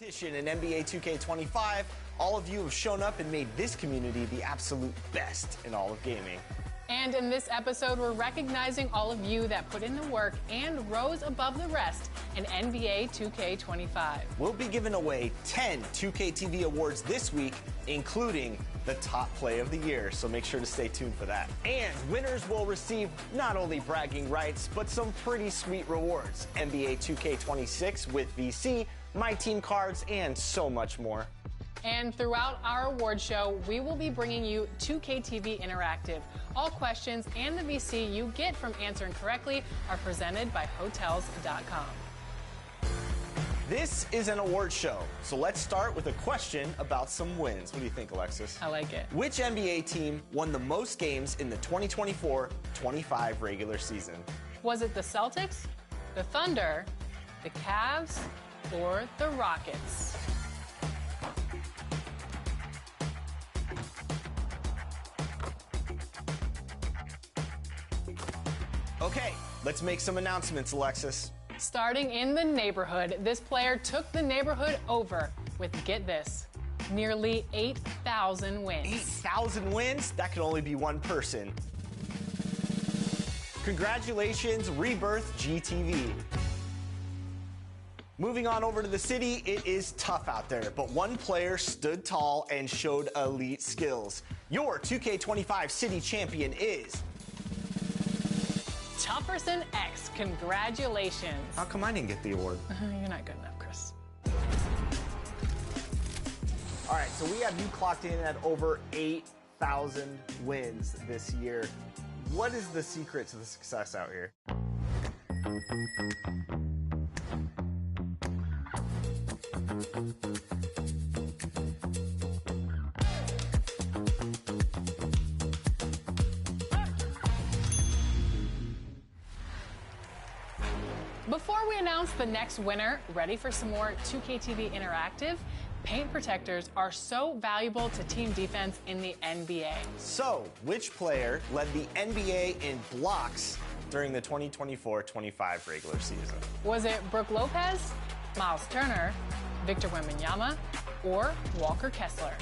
In NBA 2K25, all of you have shown up and made this community the absolute best in all of gaming. And in this episode, we're recognizing all of you that put in the work and rose above the rest in NBA 2K25. We'll be giving away 10 2K TV awards this week, including the top play of the year, so make sure to stay tuned for that. And winners will receive not only bragging rights, but some pretty sweet rewards. NBA 2K26 with VC, My Team cards, and so much more. And throughout our award show, we will be bringing you 2K TV Interactive. All questions and the VC you get from answering correctly are presented by Hotels.com. This is an award show, so let's start with a question about some wins. What do you think, Alexis? I like it. Which NBA team won the most games in the 2024-25 regular season? Was it the Celtics, the Thunder, the Cavs, or the Rockets? Okay, let's make some announcements, Alexis. Starting in the neighborhood, this player took the neighborhood over with, get this, nearly 8,000 wins. 8,000 wins? That could only be one person. Congratulations, Rebirth GTV. Moving on over to the city, it is tough out there, but one player stood tall and showed elite skills. Your 2K25 city champion is Tufferson X. Congratulations. How come I didn't get the award? You're not good enough, Chris. All right, so we have you clocked in at over 8,000 wins this year. What is the secret to the success out here? Before we announce the next winner, ready for some more 2K TV Interactive? Paint protectors are so valuable to team defense in the NBA. So, which player led the NBA in blocks during the 2024-25 regular season? Was it Brook Lopez, Miles Turner, Victor Wembanyama, or Walker Kessler?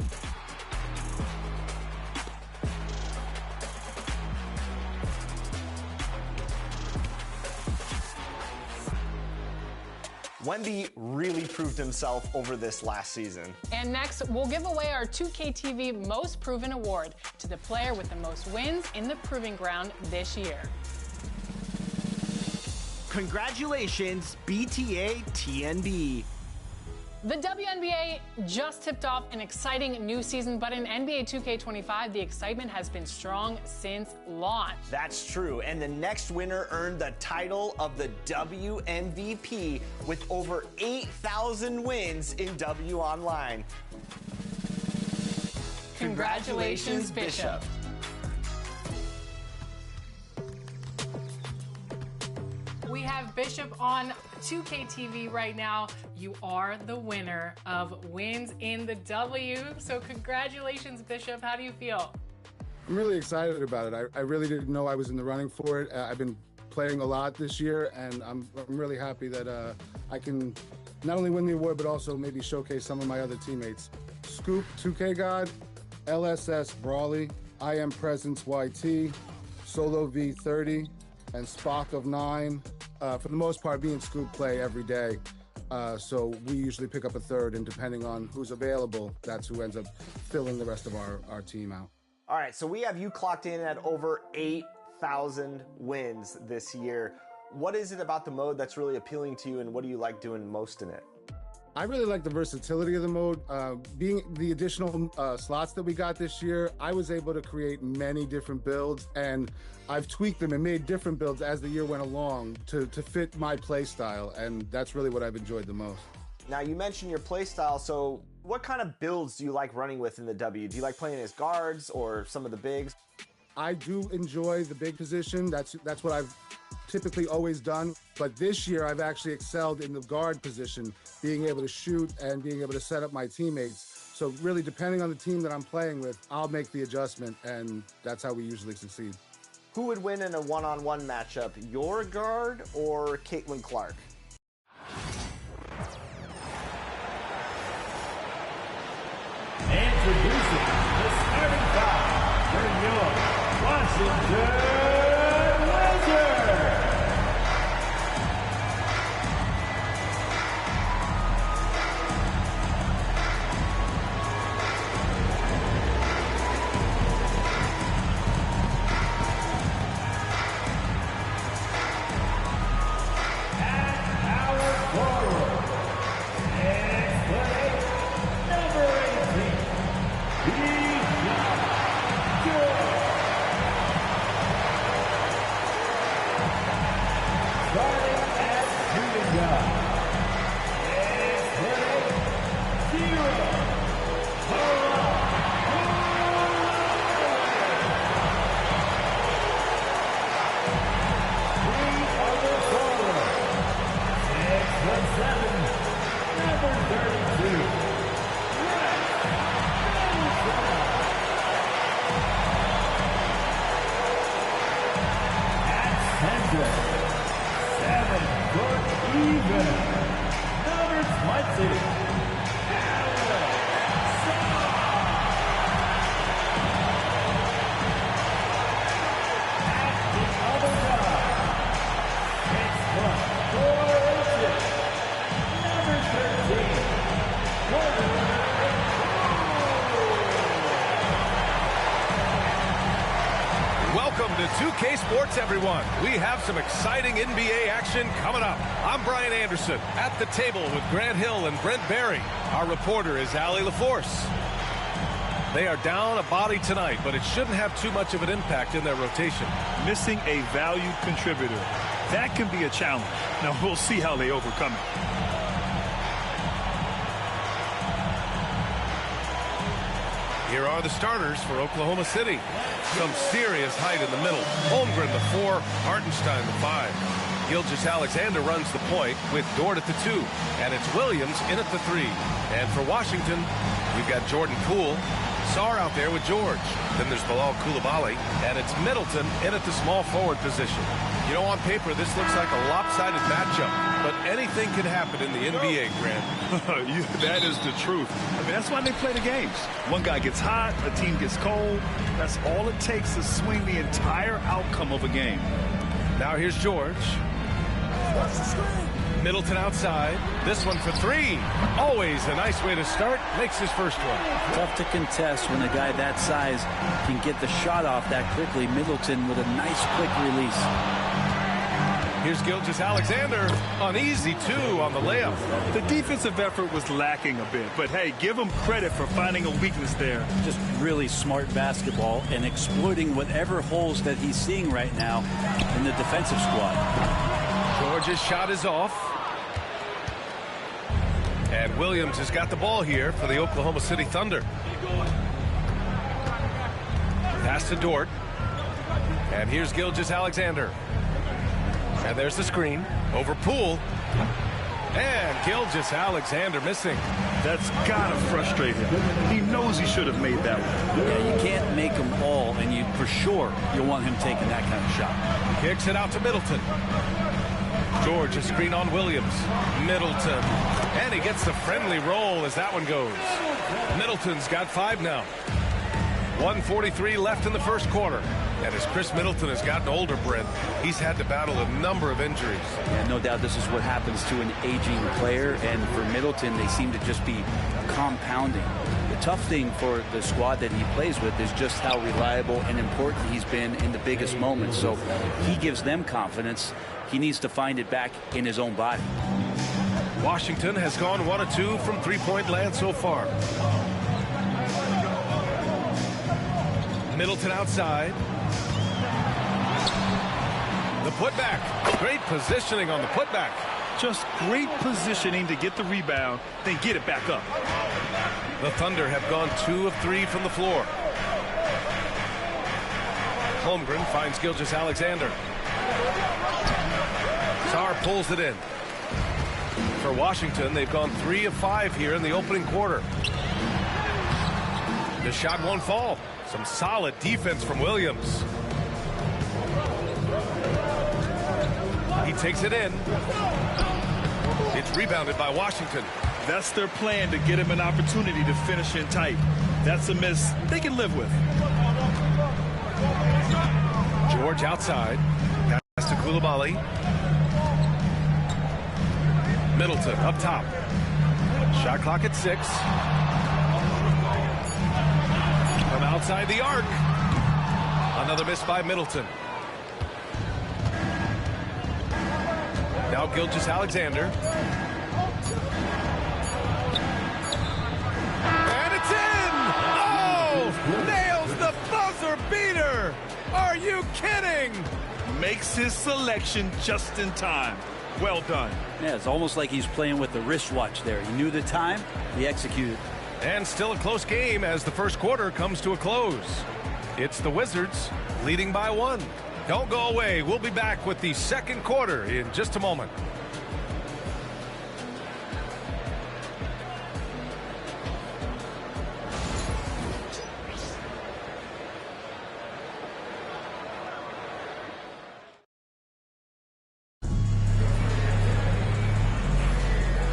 Wemby really proved himself over this last season. And next, we'll give away our 2K TV Most Proven Award to the player with the most wins in the Proving Ground this year. Congratulations, BTA TNB. The WNBA just tipped off an exciting new season, but in NBA 2K25, the excitement has been strong since launch. That's true, and the next winner earned the title of the WMVP with over 8,000 wins in W Online. Congratulations, Bishop. We have Bishop on 2K TV right now. You are the winner of wins in the W. So congratulations, Bishop. How do you feel? I'm really excited about it. I really didn't know I was in the running for it. I've been playing a lot this year, and I'm really happy that I can not only win the award, but also maybe showcase some of my other teammates. Scoop, 2K God, LSS Brawley, I Am Presence YT, Solo V30, and Spock of 9. For the most part, me and Scoop play every day. So we usually pick up a third, and depending on who's available, that's who ends up filling the rest of our team out. All right, so we have you clocked in at over 8,000 wins this year. What is it about the mode that's really appealing to you, and what do you like doing most in it? I really like the versatility of the mode. Being the additional slots that we got this year, I was able to create many different builds, and I've tweaked them and made different builds as the year went along to fit my play style, and that's really what I've enjoyed the most. Now, you mentioned your play style, so what kind of builds do you like running with in the W? Do you like playing as guards or some of the bigs? I do enjoy the big position. That's what I've typically always done. But this year, I've actually excelled in the guard position, being able to shoot and being able to set up my teammates. So really, depending on the team that I'm playing with, I'll make the adjustment, and that's how we usually succeed. Who would win in a one-on-one matchup, your guard or Caitlin Clark? Welcome to 2K Sports, everyone. We have some exciting NBA action coming up. I'm Brian Anderson at the table with Grant Hill and Brent Barry. Our reporter is Allie LaForce. They are down a body tonight, but it shouldn't have too much of an impact in their rotation. Missing a valued contributor. That can be a challenge. Now we'll see how they overcome it. Here are the starters for Oklahoma City. Some serious height in the middle. Holmgren, the 4. Hartenstein, the 5. Gilgeous-Alexander runs the point with Dort at the 2. And it's Williams in at the 3. And for Washington, we've got Jordan Poole. Sarr out there with George. Then there's Bilal Coulibaly. And it's Middleton in at the small forward position. You know, on paper, this looks like a lopsided matchup. But anything can happen in the NBA, Grant. That is the truth. I mean, that's why they play the games. One guy gets hot, a team gets cold. That's all it takes to swing the entire outcome of a game. Now here's George. Middleton outside. This one for 3. Always a nice way to start. Makes his first one. Tough to contest when a guy that size can get the shot off that quickly. Middleton with a nice quick release. Here's Gilgeous-Alexander. An easy 2 on the layup. The defensive effort was lacking a bit, but hey, give him credit for finding a weakness there. Just really smart basketball and exploiting whatever holes that he's seeing right now in the defensive squad. George's shot is off. And Williams has got the ball here for the Oklahoma City Thunder. Pass to Dort. And here's Gilgeous-Alexander. And there's the screen over Poole. And Gilgeous-Alexander missing. That's got to frustrate him. He knows he should have made that one. Yeah, you can't make them all, and you for sure you'll want him taking that kind of shot. Kicks it out to Middleton. George, a screen on Williams. Middleton. And he gets the friendly roll as that one goes. Middleton's got 5 now. 1:43 left in the first quarter. And as Chris Middleton has gotten older, Brent, he's had to battle a number of injuries. Yeah, no doubt this is what happens to an aging player. And for Middleton, they seem to just be compounding. The tough thing for the squad that he plays with is just how reliable and important he's been in the biggest moments. So he gives them confidence. He needs to find it back in his own body. Washington has gone 1 of 2 from three-point land so far. Middleton outside. The putback. Great positioning on the putback. Just great positioning to get the rebound, then get it back up. The Thunder have gone 2 of 3 from the floor. Holmgren finds Gilgeous-Alexander. Sarr pulls it in. For Washington, they've gone 3 of 5 here in the opening quarter. The shot won't fall. Some solid defense from Williams. He takes it in. It's rebounded by Washington. That's their plan, to get him an opportunity to finish in tight. That's a miss they can live with. George outside. Pass to Koulibaly. Middleton up top. Shot clock at 6. From outside the arc. Another miss by Middleton. Now Gilgeous-Alexander. And it's in! Oh! Nails the buzzer beater! Are you kidding? Makes his selection just in time. Well done. Yeah, it's almost like he's playing with the wristwatch there. He knew the time, he executed. And still a close game as the first quarter comes to a close. It's the Wizards leading by 1. Don't go away. We'll be back with the second quarter in just a moment.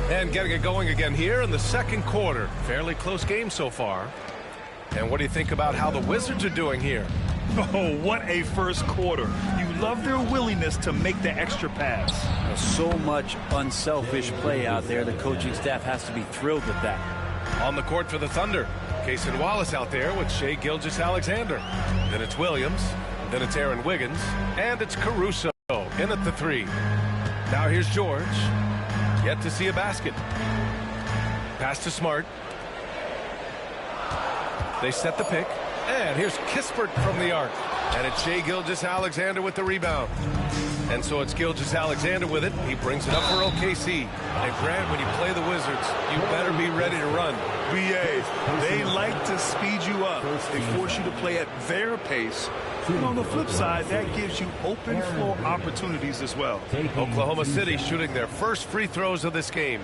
And getting it going again here in the second quarter. Fairly close game so far. And what do you think about how the Wizards are doing here? Oh, what a first quarter. You love their willingness to make the extra pass. So much unselfish play out there. The coaching staff has to be thrilled with that. On the court for the Thunder, Cason Wallace out there with Shai Gilgeous-Alexander. Then it's Williams. Then it's Aaron Wiggins. And it's Caruso in at the 3. Now here's George. Yet to see a basket. Pass to Smart. They set the pick. And here's Kispert from the arc. And it's Shai Gilgeous-Alexander with the rebound. And so it's Gilgeous-Alexander with it. He brings it up for OKC. And Grant, when you play the Wizards, you better be ready to run. BA, they like to speed you up. They force you to play at their pace. And on the flip side, that gives you open floor opportunities as well. Oklahoma City shooting their first free throws of this game.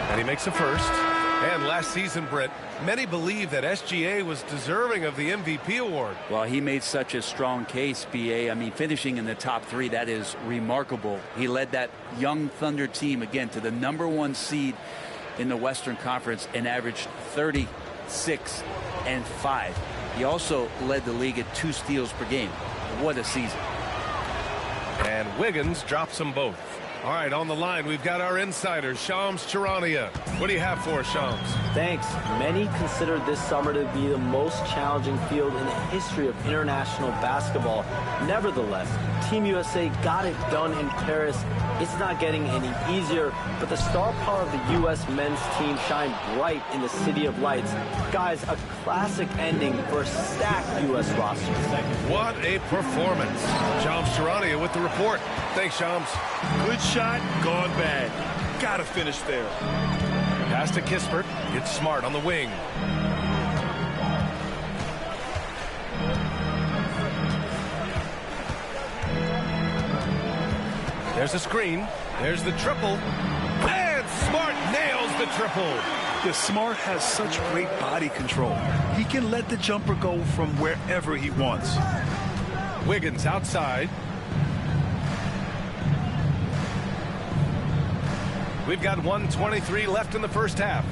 And he makes a first. And last season, Brett, many believe that SGA was deserving of the MVP award. Well, he made such a strong case, BA. I mean, finishing in the top 3, that is remarkable. He led that young Thunder team, again, to the #1 seed in the Western Conference and averaged 36 and 5. He also led the league at 2 steals per game. What a season. And Wiggins drops them both. All right, on the line, we've got our insider, Shams Charania. What do you have for us, Shams? Thanks. Many consider this summer to be the most challenging field in the history of international basketball. Nevertheless, Team USA got it done in Paris. It's not getting any easier, but the star power of the U.S. men's team shined bright in the City of Lights. Guys, a classic ending for a stacked U.S. roster. What a performance. Shams Charania with the report. Thanks, Shams. Good shot, gone bad. Gotta finish there. Pass to Kispert. It's Smart on the wing. There's a screen. There's the triple. And Smart nails the triple. The Smart has such great body control. He can let the jumper go from wherever he wants. Wiggins outside. We've got 1:23 left in the first half.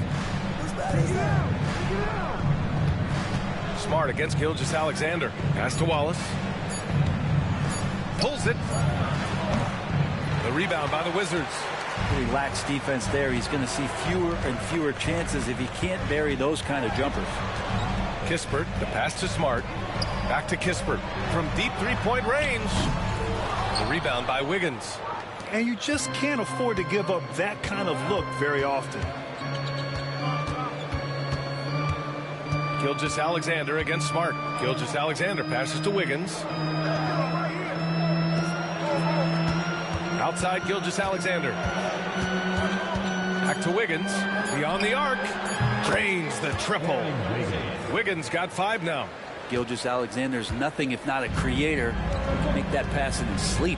Smart against Gilgeous-Alexander. Pass to Wallace. Pulls it. The rebound by the Wizards. Pretty lax defense there. He's going to see fewer and fewer chances if he can't bury those kind of jumpers. Kispert, the pass to Smart. Back to Kispert from deep three-point range. The rebound by Wiggins. And you just can't afford to give up that kind of look very often. Gilgeous-Alexander against Smart. Gilgeous-Alexander passes to Wiggins. Outside Gilgeous-Alexander. Back to Wiggins. Beyond the arc. Drains the triple. Wiggins got 5 now. Gilgeous-Alexander's nothing if not a creator. Make that pass in his sleep.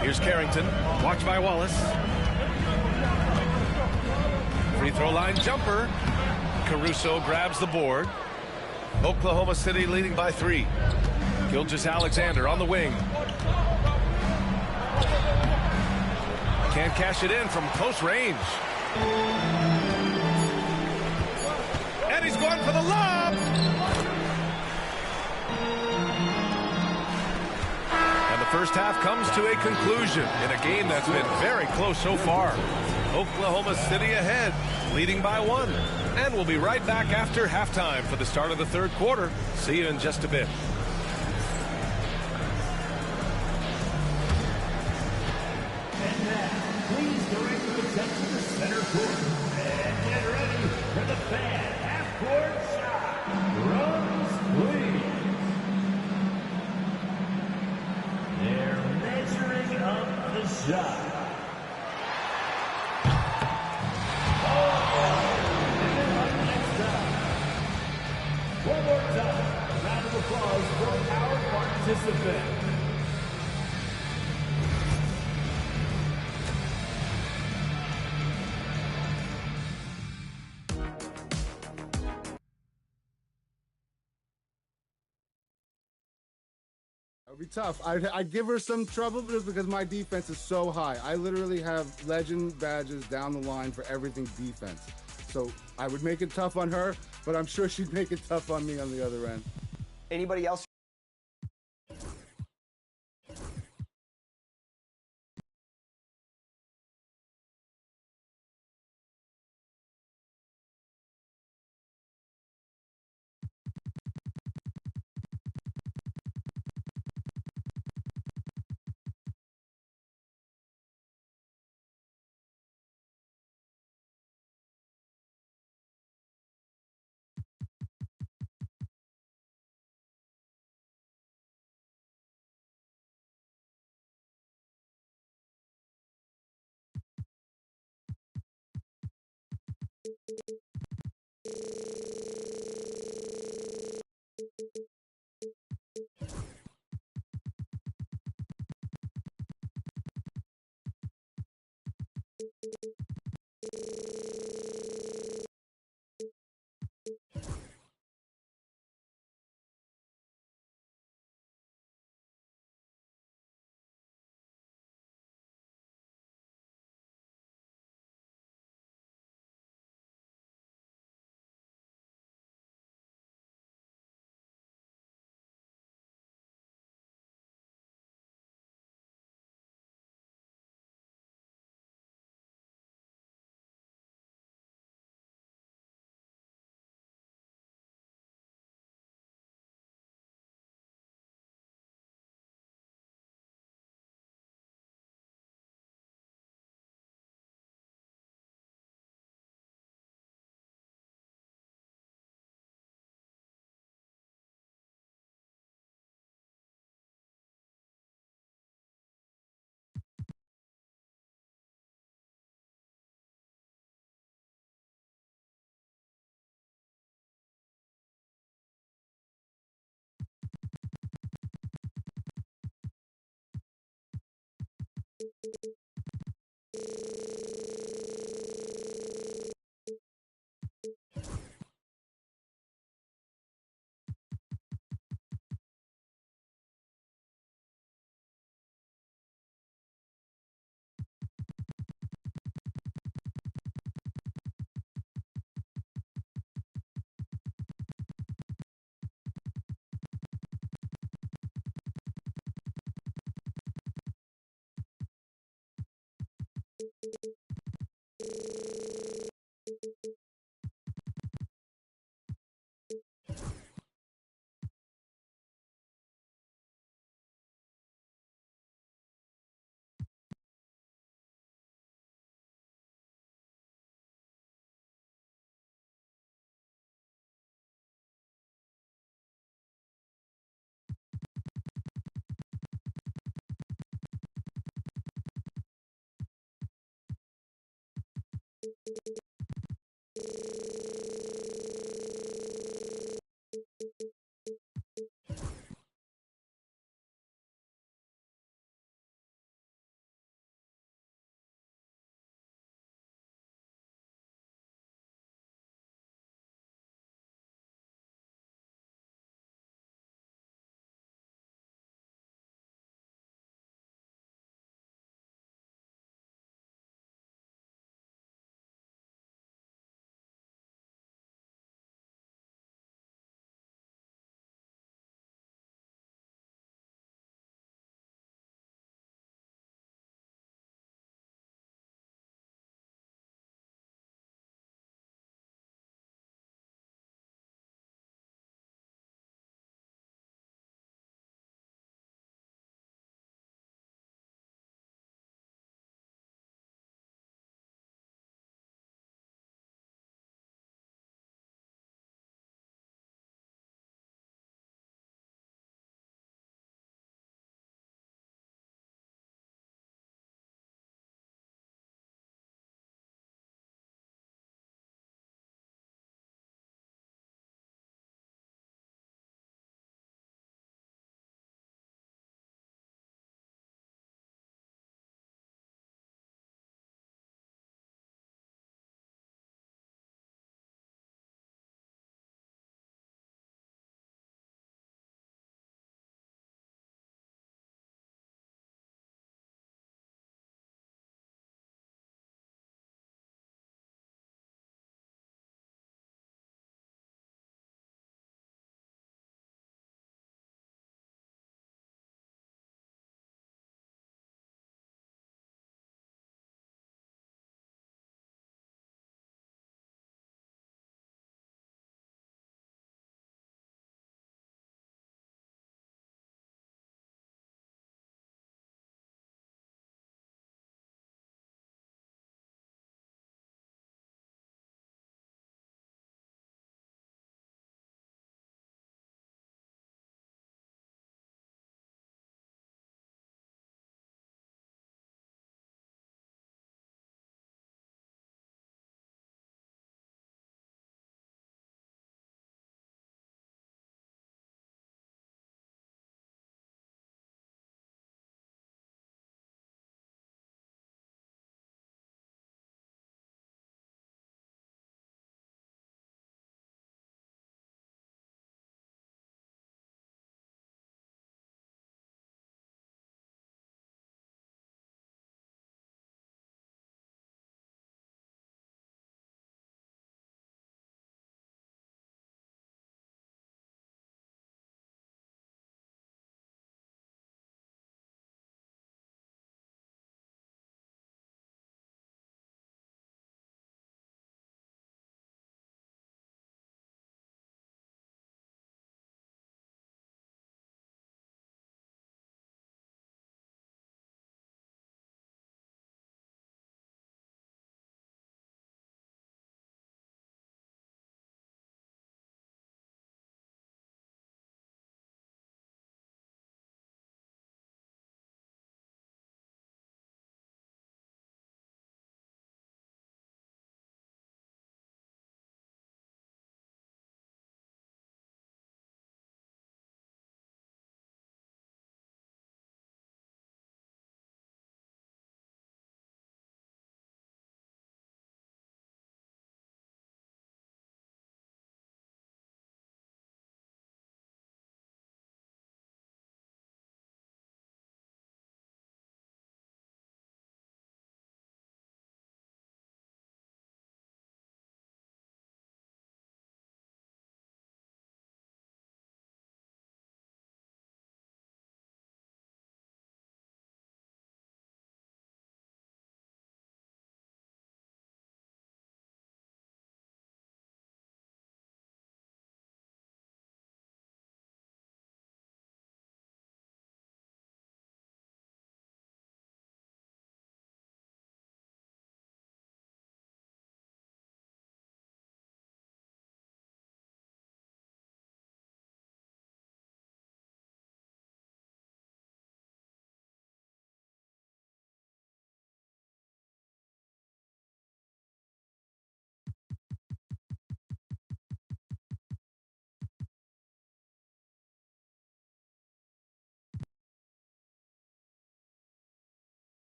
Here's Carrington. Watched by Wallace. Free throw line jumper. Caruso grabs the board. Oklahoma City leading by 3. Gilgeous-Alexander on the wing. Can't cash it in from close range. And he's going for the lob. And the first half comes to a conclusion in a game that's been very close so far. Oklahoma City ahead, leading by 1. And we'll be right back after halftime for the start of the third quarter. See you in just a bit. And now, please direct your attention to center court. And get ready for the fan half-court shot. Runs, please. They're measuring up the shot. One more time, a round of applause for our participant. It would be tough. I'd give her some trouble just because my defense is so high. I literally have legend badges down the line for everything defense. So I would make it tough on her, but I'm sure she'd make it tough on me on the other end. Anybody else?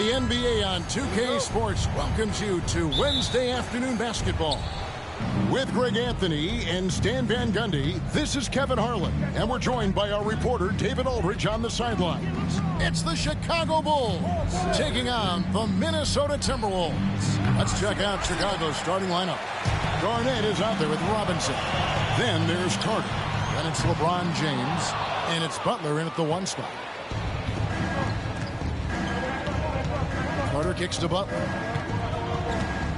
The NBA on 2K Sports welcomes you to Wednesday afternoon basketball. With Greg Anthony and Stan Van Gundy, this is Kevin Harlan, and we're joined by our reporter David Aldridge on the sidelines. It's the Chicago Bulls taking on the Minnesota Timberwolves. Let's check out Chicago's starting lineup. Garnett is out there with Robinson. Then there's Carter. Then it's LeBron James, and it's Butler in at the 1 spot. Carter kicks to Butler.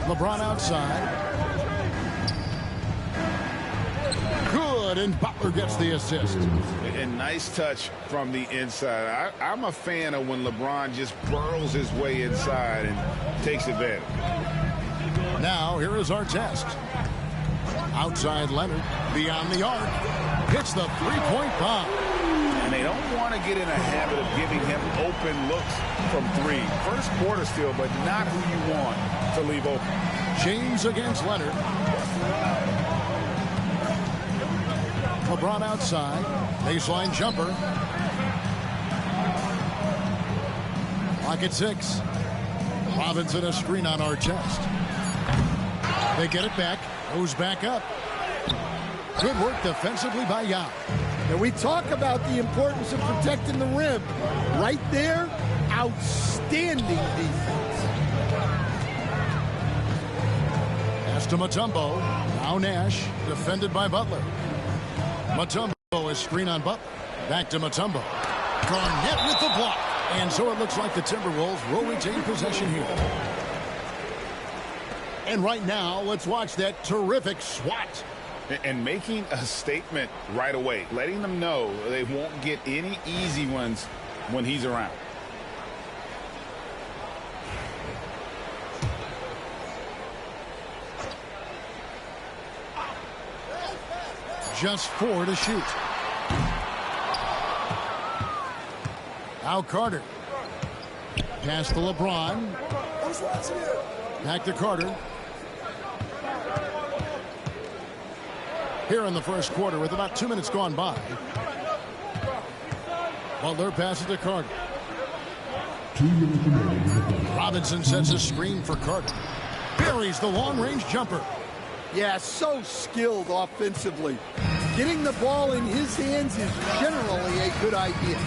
LeBron outside. Good good, and Butler gets the assist. And nice touch from the inside. I'm a fan of when LeBron just burrows his way inside and takes advantage. Now, here is our test. Outside Leonard, beyond the arc, hits the three-point bomb. And they don't want to get in a habit of giving him open looks from three. First quarter still, but not who you want to leave open. James against Leonard. LeBron outside. Baseline jumper. Clock at 6. Robinson a screen on our chest. They get it back. Goes back up. Good work defensively by Yao. And we talk about the importance of protecting the rim. Right there, outstanding defense. Pass to Mutombo. Now Nash, defended by Butler. Mutombo is screen on Butler. Back to Mutombo. Garnett with the block. And so it looks like the Timberwolves will retain possession here. And right now, let's watch that terrific swat. And making a statement right away, letting them know they won't get any easy ones when he's around. Just 4 to shoot. Now Carter. Pass to LeBron. Back to Carter. Here in the first quarter with about 2 minutes gone by. Butler passes to Carter. Robinson sets a screen for Carter. Buries the long-range jumper. Yeah, so skilled offensively. Getting the ball in his hands is generally a good idea.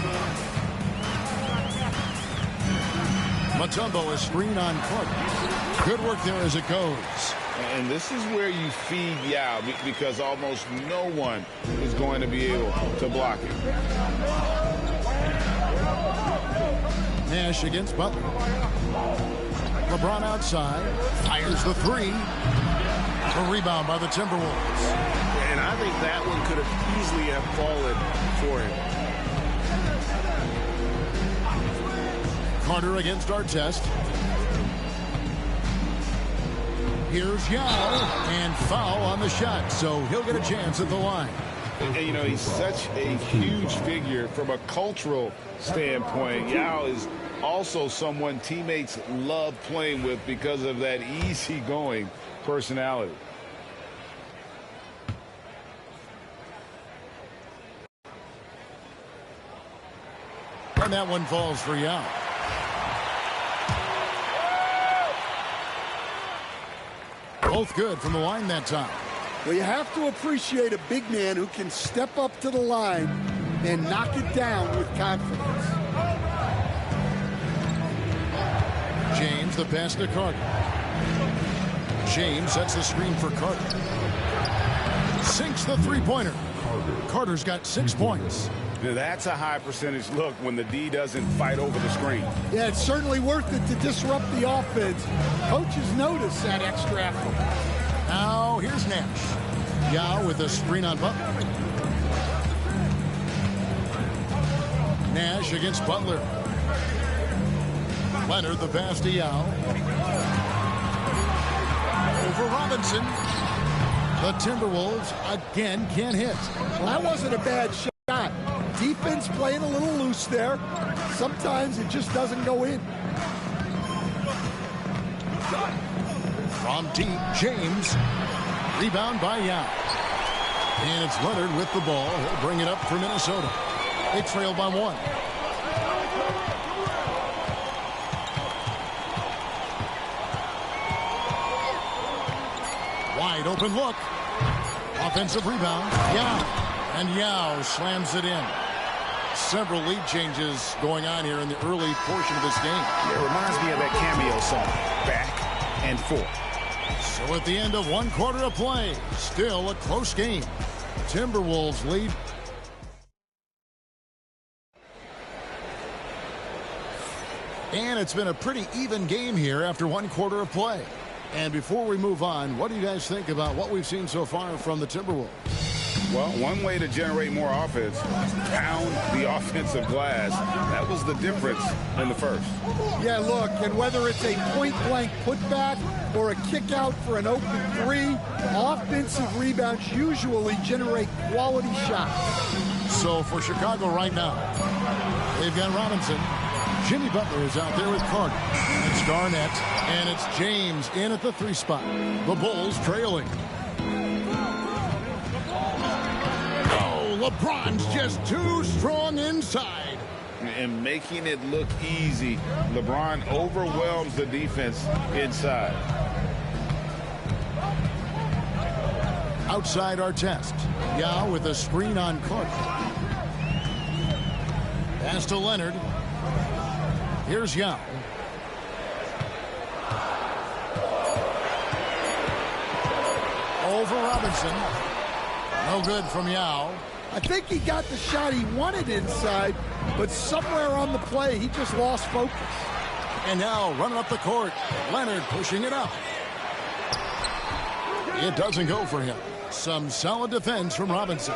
Mutombo is screen on Carter. Good work there as it goes. And this is where you feed Yao because almost no one is going to be able to block it. Nash against Butler. LeBron outside. Fires the three. A rebound by the Timberwolves. And I think that one could have easily have fallen for him. Carter against Artest. Here's Yao, and foul on the shot, so he'll get a chance at the line. And, you know, he's such a huge figure from a cultural standpoint. Yao is also someone teammates love playing with because of that easygoing personality. And that one falls for Yao. Both good from the line that time. Well, you have to appreciate a big man who can step up to the line and knock it down with confidence. James, the pass to Carter. James sets the screen for Carter. Sinks the three-pointer. Carter's got 6 points. That's a high percentage look when the D doesn't fight over the screen. Yeah, it's certainly worth it to disrupt the offense. Coaches notice that extra effort. Now here's Nash. Yao with a screen on Butler. Nash against Butler. Leonard the pass to Yao. Over Robinson. The Timberwolves again can't hit. Well, that wasn't a bad shot. Defense playing a little loose there. Sometimes it just doesn't go in. From deep, James. Rebound by Yao. And it's Leonard with the ball. He'll bring it up for Minnesota. They trail by 1. Wide open look. Offensive rebound. Yao. And Yao slams it in. Several lead changes going on here in the early portion of this game. It reminds me of that cameo song, Back and Forth. So at the end of 1 quarter of play, still a close game. Timberwolves lead. And it's been a pretty even game here after 1 quarter of play. And before we move on, what do you guys think about what we've seen so far from the Timberwolves? Well, one way to generate more offense, pound the offensive glass. That was the difference in the first. Yeah, look, and whether it's a point-blank putback or a kick out for an open three, offensive rebounds usually generate quality shots. So for Chicago right now, they've got Robinson. Jimmy Butler is out there with Carter. It's Garnett, and it's James in at the 3 spot. The Bulls trailing. Oh, LeBron's just too strong inside. And making it look easy, LeBron overwhelms the defense inside. Outside Artest. Yao with a screen on Carter. Pass to Leonard. Here's Yao. Over Robinson. No good from Yao. I think he got the shot he wanted inside, but somewhere on the play, he just lost focus. And now running up the court. Leonard pushing it up. It doesn't go for him. Some solid defense from Robinson.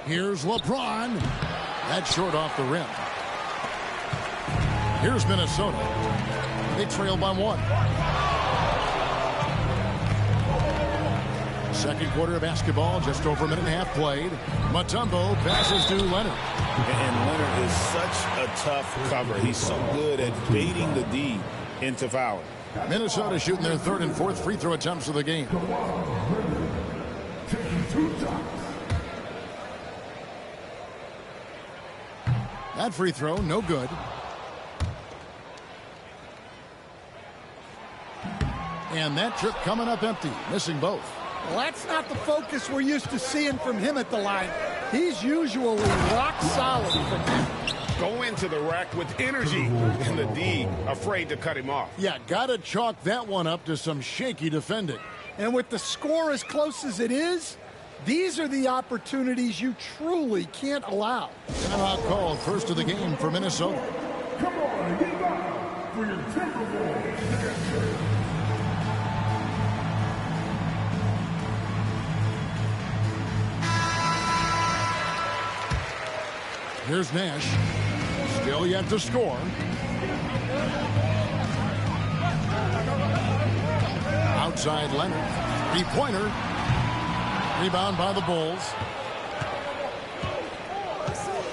Here's LeBron. That's short off the rim. Here's Minnesota. They trail by 1. Second quarter of basketball, just over a minute and a half played. Mutombo passes to Leonard. And Leonard is such a tough cover. He's so good at baiting the D into fouling. Minnesota shooting their 3rd and 4th free throw attempts of the game. That free throw, no good. And that trip coming up empty, missing both. Well, that's not the focus we're used to seeing from him at the line. He's usually rock solid from him. Go into the rack with energy, and the D afraid to cut him off. Yeah, gotta chalk that one up to some shaky defending. And with the score as close as it is, these are the opportunities you truly can't allow. Timeout called, first of the game for Minnesota. Come on, get back for your Timberwolves. Here's Nash. Still yet to score. Outside Leonard. Three-pointer. Rebound by the Bulls.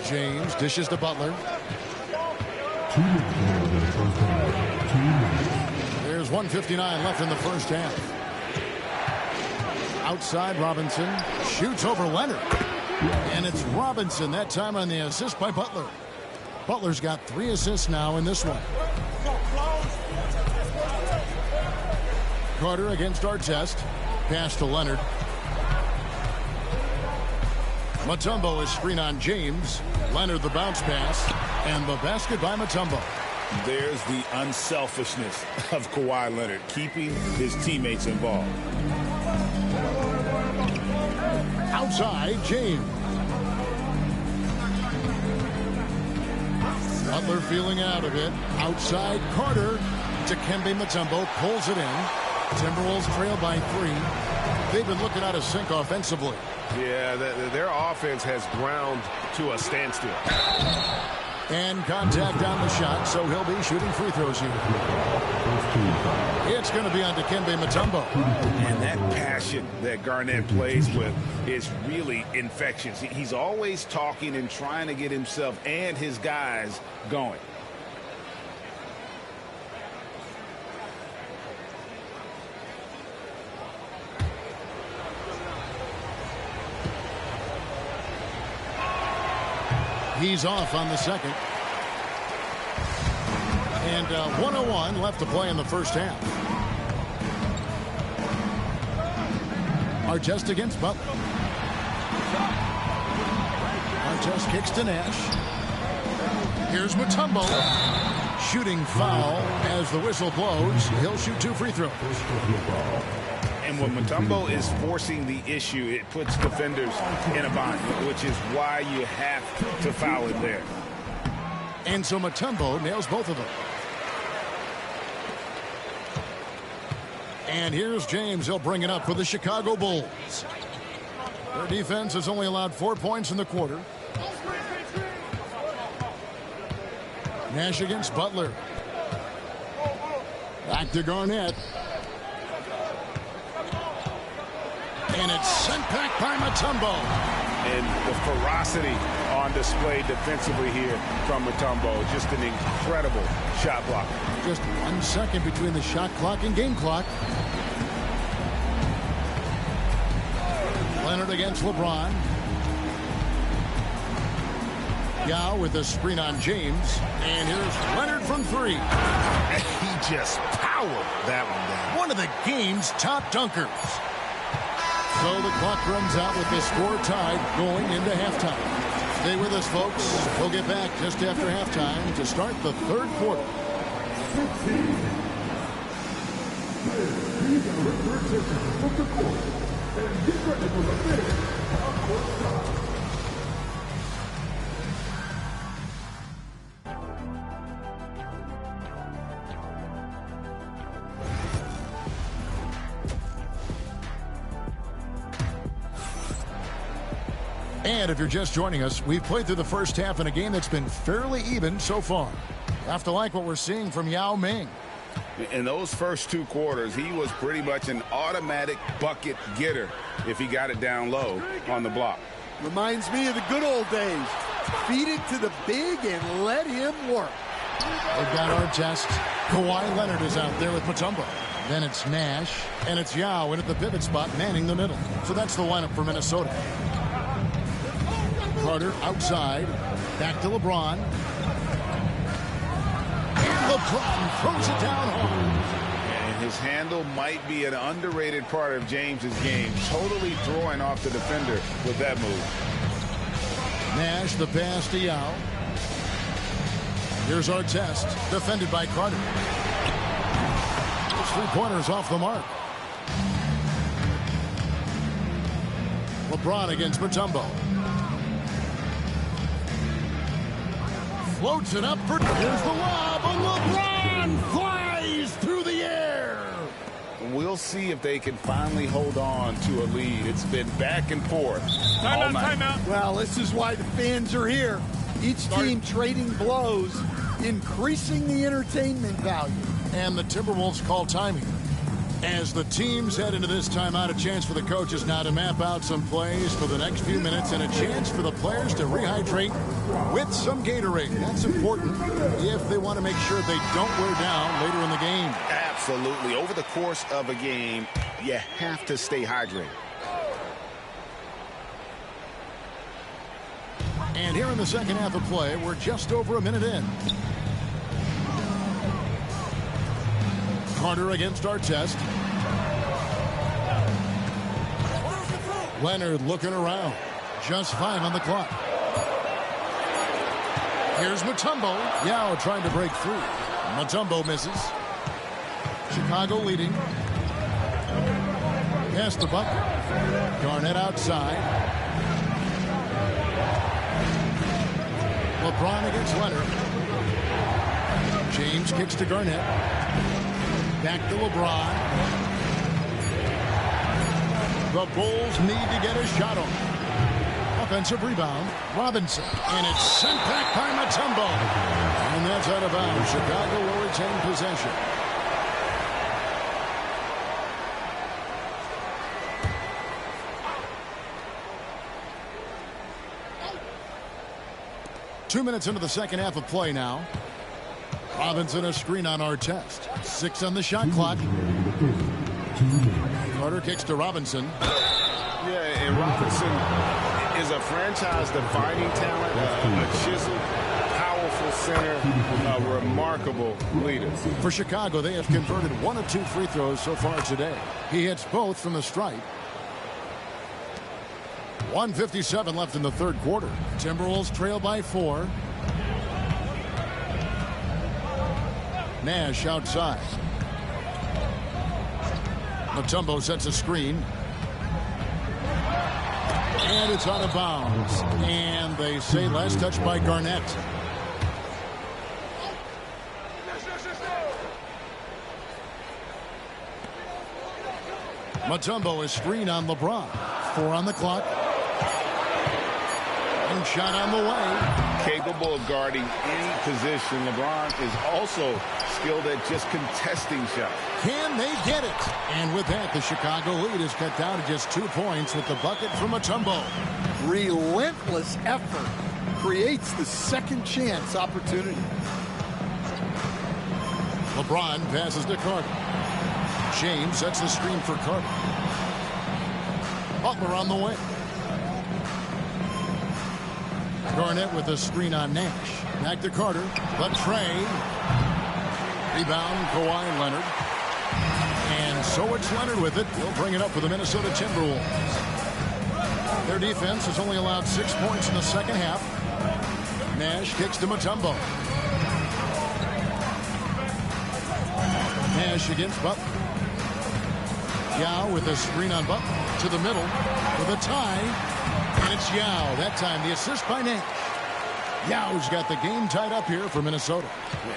James dishes to Butler. There's 1:59 left in the first half. Outside Robinson. Shoots over Leonard. And it's Robinson that time on the assist by Butler. Butler's got 3 assists now in this one. Carter against Artest. Pass to Leonard. Mutombo is screen on James. Leonard the bounce pass. And the basket by Mutombo. There's the unselfishness of Kawhi Leonard, keeping his teammates involved. Outside, James. Butler feeling out of it. Outside, Carter. Dikembe Mutombo pulls it in. Timberwolves trail by 3. They've been looking out of sync offensively. Yeah, their offense has ground to a standstill. And contact on the shot, so he'll be shooting free throws here. It's going to be on Dikembe Mutombo. And that passion that Garnett plays with is really infectious. He's always talking and trying to get himself and his guys going. He's off on the second. And 1:01 left to play in the first half. Artest against Butler. Artest kicks to Nash. Here's Mutombo. Shooting foul as the whistle blows. He'll shoot 2 free throws. And when Mutombo is forcing the issue, it puts defenders in a bind, which is why you have to foul it there. And so Mutombo nails both of them. And here's James. He'll bring it up for the Chicago Bulls. Their defense has only allowed 4 points in the quarter. Nash against Butler. Back to Garnett. And it's sent back by Mutombo. And the ferocity on display defensively here from Mutombo. Just an incredible shot block. Just 1 second between the shot clock and game clock. Leonard against LeBron. Yao with a screen on James. And here's Leonard from three. He just powered that one down. One of the game's top dunkers. So the clock runs out with the score tied going into halftime. Stay with us, folks. We'll get back just after halftime to start the third quarter. And if you're just joining us, we've played through the first half in a game that's been fairly even so far. Have to like what we're seeing from Yao Ming. In those first 2 quarters, he was pretty much an automatic bucket getter if he got it down low on the block. Reminds me of the good old days. Feed it to the big and let him work. They've got our test. Kawhi Leonard is out there with Mutombo. Then it's Nash, and it's Yao in at the pivot spot, manning the middle. So that's the lineup for Minnesota. Carter outside. Back to LeBron. And LeBron throws it down home. And his handle might be an underrated part of James's game. Totally throwing off the defender with that move. Nash, the pass to Yao. Here's our test. Defended by Carter. Those 3-pointers off the mark. LeBron against Mutombo. Floats it up for... Here's the lob, and LeBron flies through the air. We'll see if they can finally hold on to a lead. It's been back and forth. Timeout. Well, this is why the fans are here. Each team trading blows, increasing the entertainment value. And the Timberwolves call time here. As the teams head into this timeout, a chance for the coaches now to map out some plays for the next few minutes and a chance for the players to rehydrate with some Gatorade. That's important if they want to make sure they don't wear down later in the game. Absolutely. Over the course of a game, you have to stay hydrated. And here in the second half of play, we're just over a minute in. Carter against Artest. Leonard looking around. Just 5 on the clock. Here's Mutombo. Yao trying to break through. Mutombo misses. Chicago leading. Past the bucket. Garnett outside. LeBron against Leonard. James kicks to Garnett. Back to LeBron. The Bulls need to get a shot on. Offensive rebound. Robinson. And it's sent back by Mutombo. And that's out of bounds. Chicago will retain possession. Two minutes into the second half of play now. Robinson a screen on Artest. 6 on the shot clock. Carter kicks to Robinson. Yeah, and Robinson is a franchise-defining talent, a chiseled, powerful center, a remarkable leader. For Chicago, they have converted 1 of 2 free throws so far today. He hits both from the stripe. 1:57 left in the third quarter. Timberwolves trail by 4. Nash outside. Mutombo sets a screen. And it's out of bounds. And they say last touch by Garnett. Mutombo is screen on LeBron. 4 on the clock. Jump shot on the way. Capable of guarding any position. LeBron is also skilled at just contesting shots. Can they get it? And with that, the Chicago lead is cut down to just 2 points with the bucket from Mutombo. Relentless effort creates the second chance opportunity. LeBron passes to Carter. James sets the screen for Carter. Butler on the way. Garnett with a screen on Nash. Back to Carter. But Trey. Rebound, Kawhi Leonard. And so it's Leonard with it. He'll bring it up for the Minnesota Timberwolves. Their defense has only allowed 6 points in the second half. Nash kicks to Mutombo. Nash against Butler. Yao with a screen on Butler. To the middle with a tie. And it's Yao. That time the assist by Nash. Yao's got the game tied up here for Minnesota.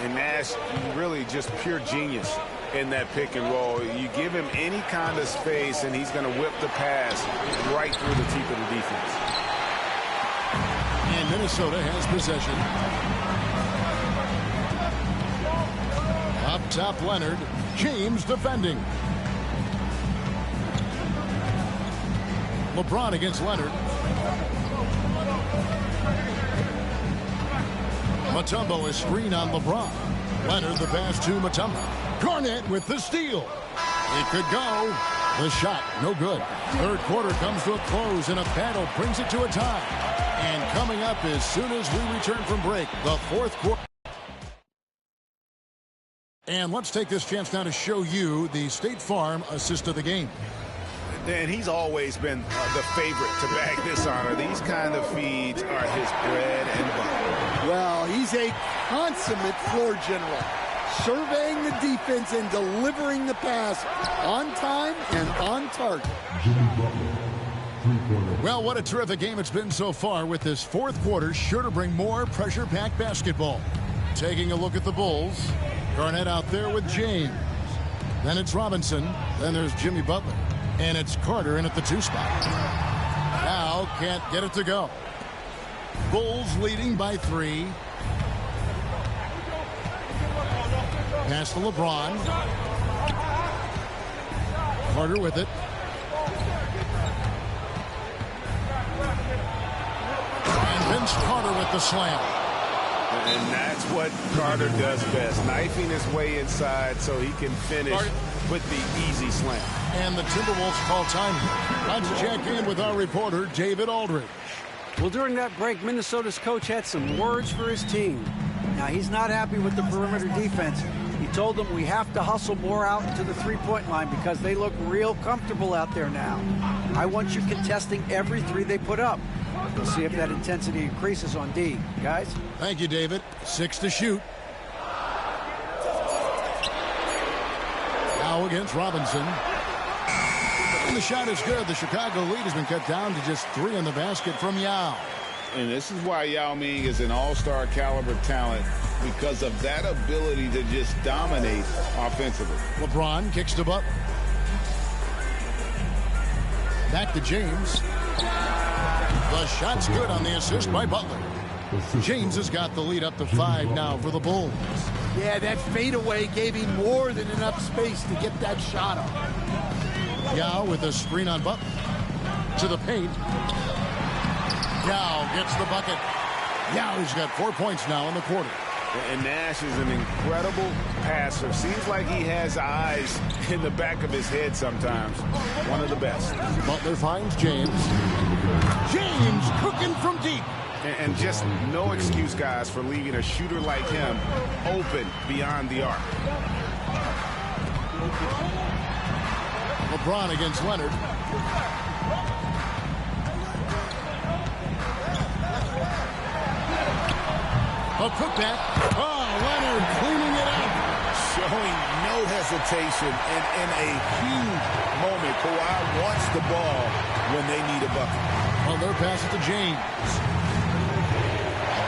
And Nash, really just pure genius in that pick and roll. You give him any kind of space, and he's going to whip the pass right through the teeth of the defense. And Minnesota has possession. Up top, Leonard. James defending. LeBron against Leonard. Mutombo is screen on LeBron. Leonard the pass to Mutombo. Garnett with the steal. It could go. The shot, no good. Third quarter comes to a close, and a battle brings it to a tie. And coming up as soon as we return from break, the fourth quarter. And let's take this chance now to show you the State Farm assist of the game. And he's always been the favorite to bag this honor. These kind of feeds are his bread and butter. Well, he's a consummate floor general, surveying the defense and delivering the pass on time and on target. Well, what a terrific game it's been so far, with this fourth quarter sure to bring more pressure-packed basketball. Taking a look at the Bulls. Garnett out there with James. Then it's Robinson. Then there's Jimmy Butler. And it's Carter in at the 2 spot. Now can't get it to go. Bulls leading by 3. Pass to LeBron. Carter with it. And Vince Carter with the slam. And that's what Carter does best, knifing his way inside so he can finish with the easy slam. And the Timberwolves call time. Let's check in with our reporter, David Aldridge. Well, during that break, Minnesota's coach had some words for his team. Now, he's not happy with the perimeter defense. He told them we have to hustle more out to the three-point line because they look real comfortable out there now. I want you contesting every 3 they put up. We'll see if that intensity increases on D. Guys? Thank you, David. 6 to shoot. Now against Robinson. And the shot is good. The Chicago lead has been cut down to just 3 in the basket from Yao. And this is why Yao Ming is an all-star caliber talent, because of that ability to just dominate offensively. LeBron kicks to Butler. Back to James. The shot's good on the assist by Butler. James has got the lead up to 5 now for the Bulls. Yeah, that fadeaway gave him more than enough space to get that shot up. Yao with a screen on Butler. To the paint. Yao gets the bucket. Yao's got 4 points now in the quarter. And Nash is an incredible passer. Seems like he has eyes in the back of his head sometimes. One of the best. Butler finds James. James cooking from deep. And just no excuse, guys, for leaving a shooter like him open beyond the arc. LeBron against Leonard. A putback. Oh, Leonard cleaning it up. Showing no hesitation, and in a huge moment, Kawhi wants the ball when they need a bucket. Butler passes to James.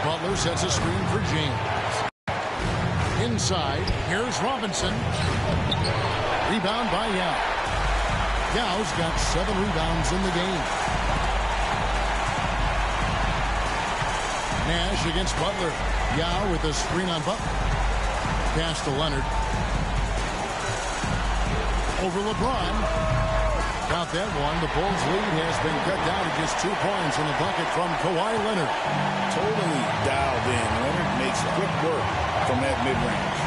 Butler sets a screen for James. Inside, here's Robinson. Rebound by Yao. Yao's got 7 rebounds in the game. Nash against Butler. Yao with a screen on Butler. Pass to Leonard. Over LeBron. Got that one. The Bulls' lead has been cut down to just 2 points in the bucket from Kawhi Leonard. Totally dialed in. Leonard makes quick work from that mid-range.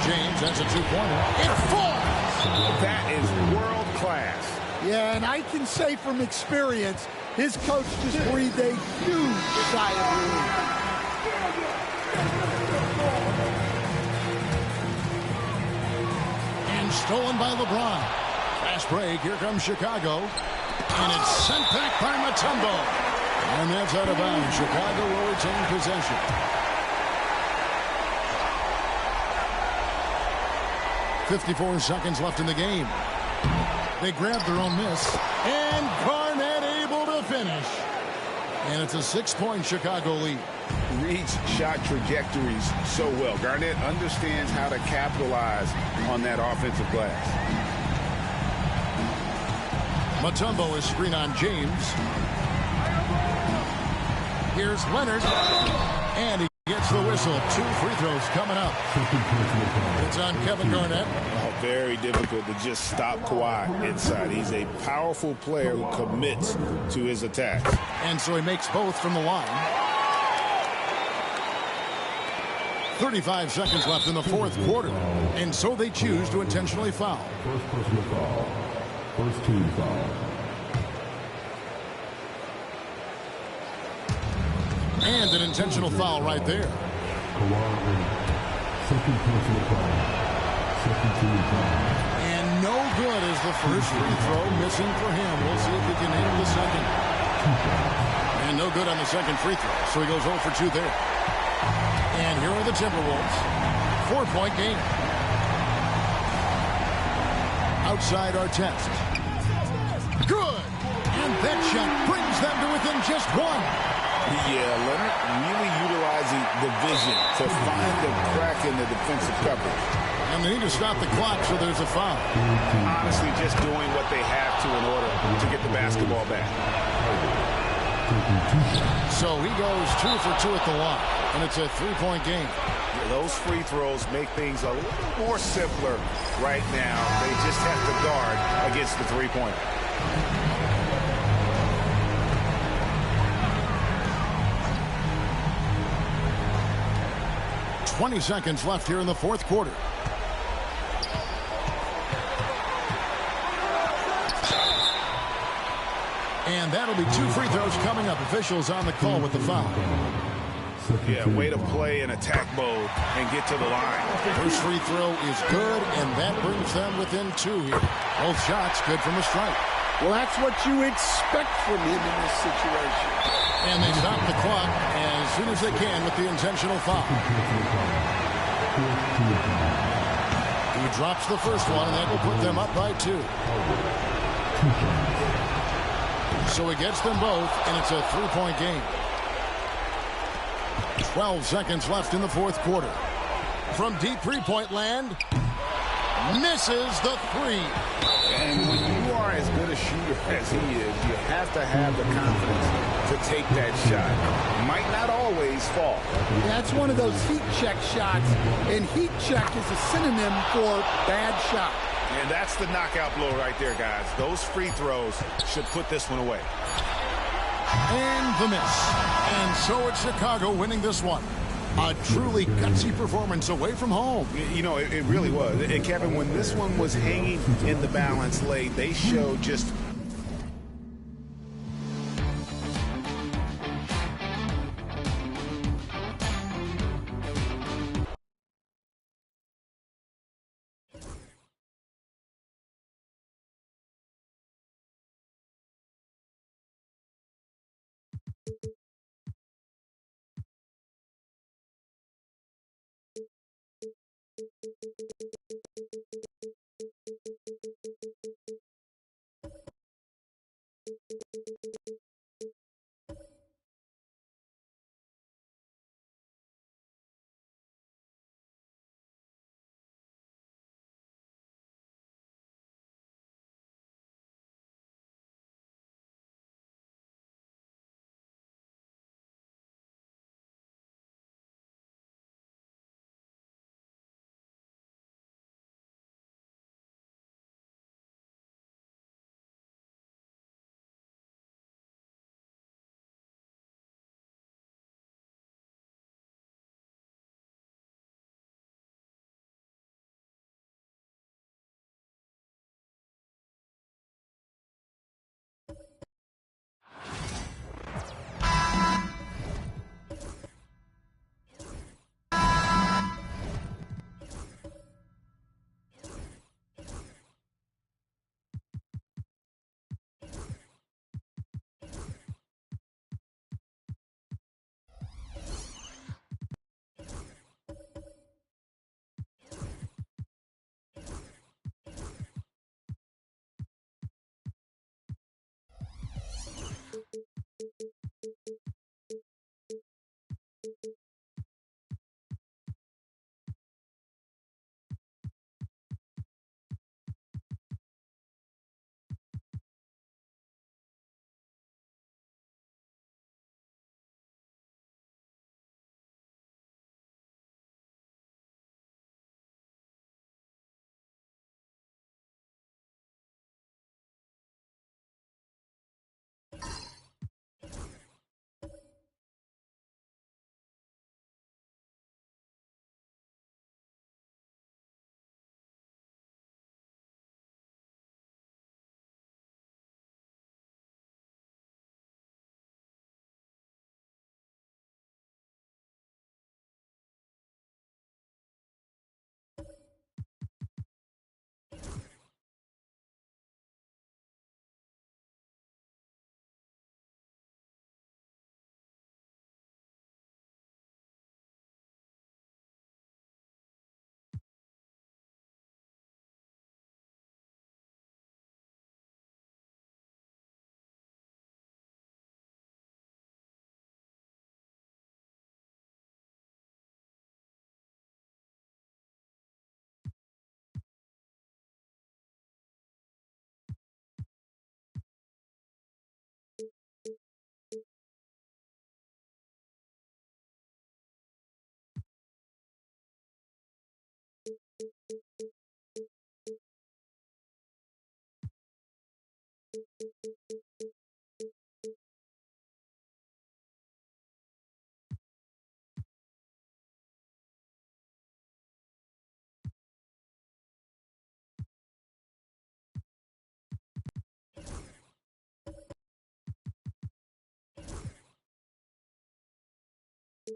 James, that's a two-pointer. It falls! That is world class. Yeah, and I can say from experience, his coach just breathed a huge sigh of relief. And stolen by LeBron. Fast break. Here comes Chicago. And it's sent back by Mutombo. And that's out of bounds. Chicago will retain possession. .54 seconds left in the game. They grabbed their own miss. And Garnett able to finish. And it's a 6-point Chicago lead. Reads shot trajectories so well. Garnett understands how to capitalize on that offensive glass. Mutombo is screen on James. Here's Leonard. And he gets the whistle. 2 free throws coming up. It's on Kevin Garnett. Oh, very difficult to just stop Kawhi inside. He's a powerful player who commits to his attacks. And so he makes both from the line. 35 seconds left in the fourth quarter. And so they choose to intentionally foul. First personal foul. First team foul. And an intentional foul right there. Second personal foul. Second team foul. And no good is the first free throw missing for him. We'll see if he can handle the second. And no good on the second free throw. So he goes 0 for 2 there. And here are the Timberwolves. 4-point game. Outside our test. Good. And that shot brings them to within just 1. Yeah, Leonard really utilizing the vision to find the crack in the defensive coverage. And they need to stop the clock, so there's a foul. Honestly, just doing what they have to in order to get the basketball back. So he goes 2 for 2 at the line, and it's a 3-point game. Yeah, those free throws make things a little more simpler right now. They just have to guard against the three-pointer. .20 seconds left here in the fourth quarter. And that'll be 2 free throws coming up. Officials on the call with the foul. Yeah, way to play in attack mode and get to the line. First free throw is good, and that brings them within 2 here. Both shots good from a strike. Well, that's what you expect from him in this situation. And they stop the clock as soon as they can with the intentional foul. He drops the first one, and that will put them up by 2. So he gets them both, and it's a 3-point game. 12 seconds left in the fourth quarter. From deep three-point land, misses the 3. And when you are as good a shooter as he is, you have to have the confidence to take that shot. Might not always fall. That's one of those heat check shots, and heat check is a synonym for bad shot. And that's the knockout blow right there, guys. Those free throws should put this one away. And the miss. And so it's Chicago winning this one. A truly gutsy performance away from home. You know, it really was. And Kevin, when this one was hanging in the balance late, they showed just From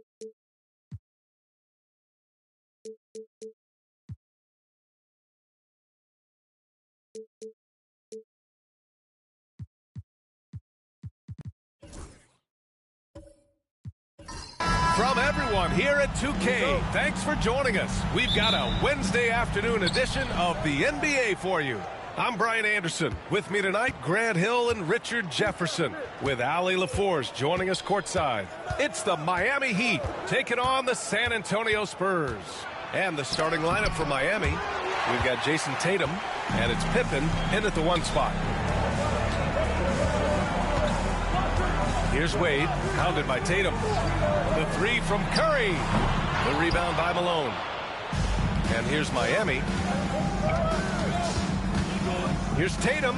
everyone here at 2K, thanks for joining us. We've got a Wednesday afternoon edition of the NBA for you. I'm Brian Anderson. With me tonight, Grant Hill and Richard Jefferson, with Allie LaForce joining us courtside. It's the Miami Heat taking on the San Antonio Spurs. And the starting lineup for Miami, we've got Jason Tatum, and it's Pippen in at the 1 spot. Here's Wade, hounded by Tatum. The 3 from Curry. The rebound by Malone. And here's Miami. Here's Tatum.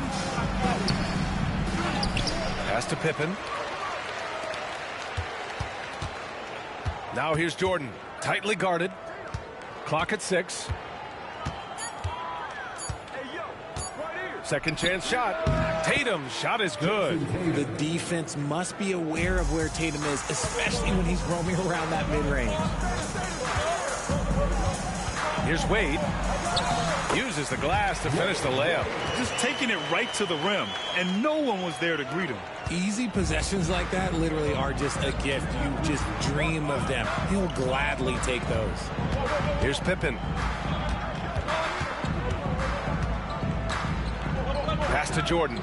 Pass to Pippen. Now here's Jordan, tightly guarded. Clock at 6. Second chance shot. Tatum's shot is good. The defense must be aware of where Tatum is, especially when he's roaming around that mid-range. Here's Wade. Uses the glass to finish the layup. Just taking it right to the rim, and no one was there to greet him. Easy possessions like that literally are just a gift. You just dream of them. He'll gladly take those. Here's Pippen. Pass to Jordan.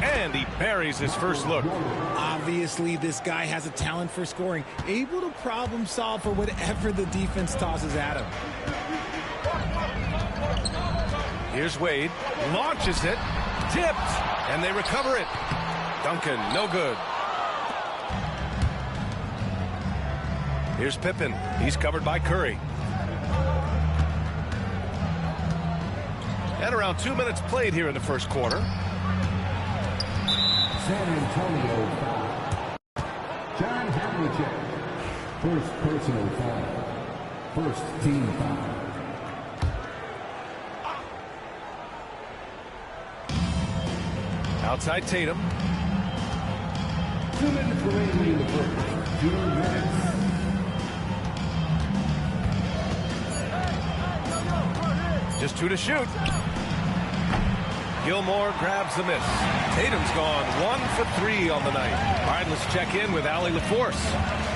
And he buries his first look. Obviously, this guy has a talent for scoring, able to problem solve for whatever the defense tosses at him. Here's Wade. Launches it. Tipped. And they recover it. Duncan, no good. Here's Pippen. He's covered by Curry. And around 2 minutes played here in the first quarter. San Antonio foul. John Havlicek. First personal foul. First team foul. Outside Tatum. 2 minutes remaining in the first. 2 minutes. Just 2 to shoot. Gilmore grabs the miss. Tatum's gone 1 for 3 on the night. All right, let's check in with Allie LaForce.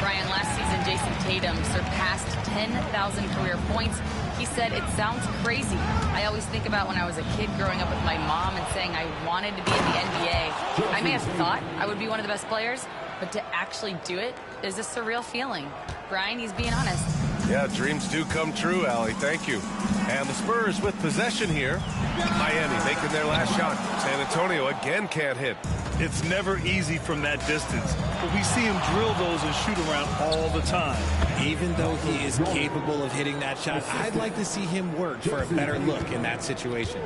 Brian, last season, Jason Tatum surpassed 10,000 career points. He said, "It sounds crazy. I always think about when I was a kid growing up with my mom and saying I wanted to be in the NBA. I may have thought I would be one of the best players, but to actually do it is a surreal feeling." Brian, he's being honest. Yeah, dreams do come true, Allie. Thank you. And the Spurs with possession here. Miami making their last shot. San Antonio again can't hit. It's never easy from that distance, but we see him drill those and shoot around all the time. Even though he is capable of hitting that shot, I'd like to see him work for a better look in that situation.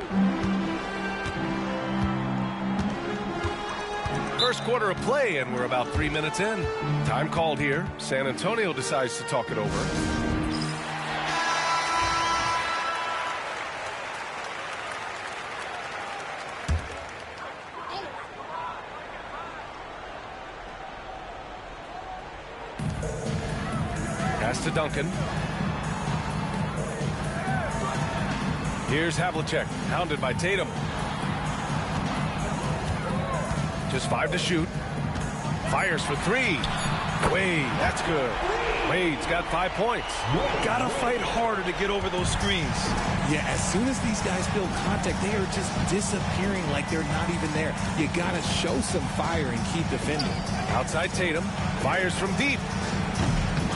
First quarter of play, and we're about 3 minutes in. Time called here. San Antonio decides to talk it over. Pass to Duncan. Here's Havlicek, hounded by Tatum. Just 5 to shoot. Fires for 3. Wade, that's good. Wade's got 5 points. Gotta fight harder to get over those screens. Yeah, as soon as these guys feel contact, they are just disappearing like they're not even there. You gotta show some fire and keep defending. Outside Tatum. Fires from deep.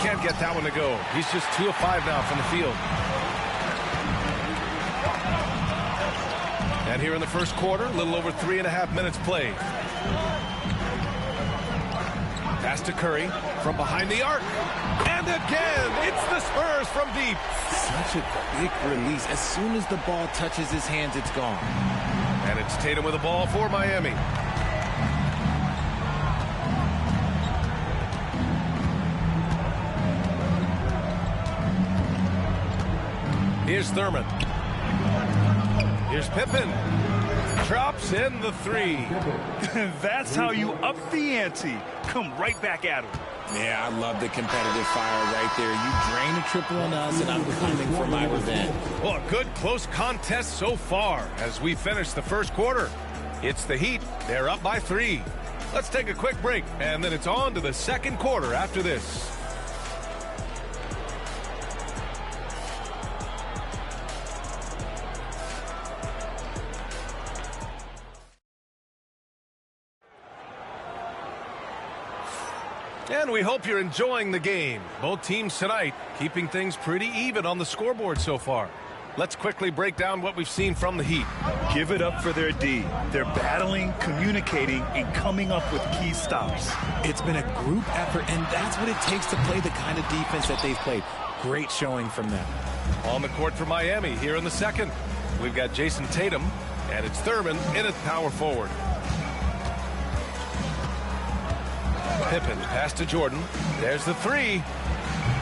Can't get that one to go. He's just 2 of 5 now from the field. And here in the first quarter, a little over 3.5 minutes played. Pass to Curry from behind the arc. And again, it's the Spurs from deep. Such a quick release. As soon as the ball touches his hands, it's gone. And it's Tatum with the ball for Miami. Here's Thurman. Here's Pippen. Drops in the three. That's how you up the ante. Come right back at him. Yeah, I love the competitive fire right there. You drain a triple on us, and I'm coming for my revenge. Well, a good close contest so far as we finish the first quarter. It's the Heat. They're up by 3. Let's take a quick break, and then it's on to the second quarter after this. And we hope you're enjoying the game. Both teams tonight keeping things pretty even on the scoreboard so far. Let's quickly break down what we've seen from the Heat. Give it up for their D. They're battling, communicating, and coming up with key stops. It's been a group effort, and that's what it takes to play the kind of defense that they've played. Great showing from them. On the court for Miami here in the second. We've got Jason Tatum, and it's Thurman in at power forward. Pippen, pass to Jordan. There's the 3.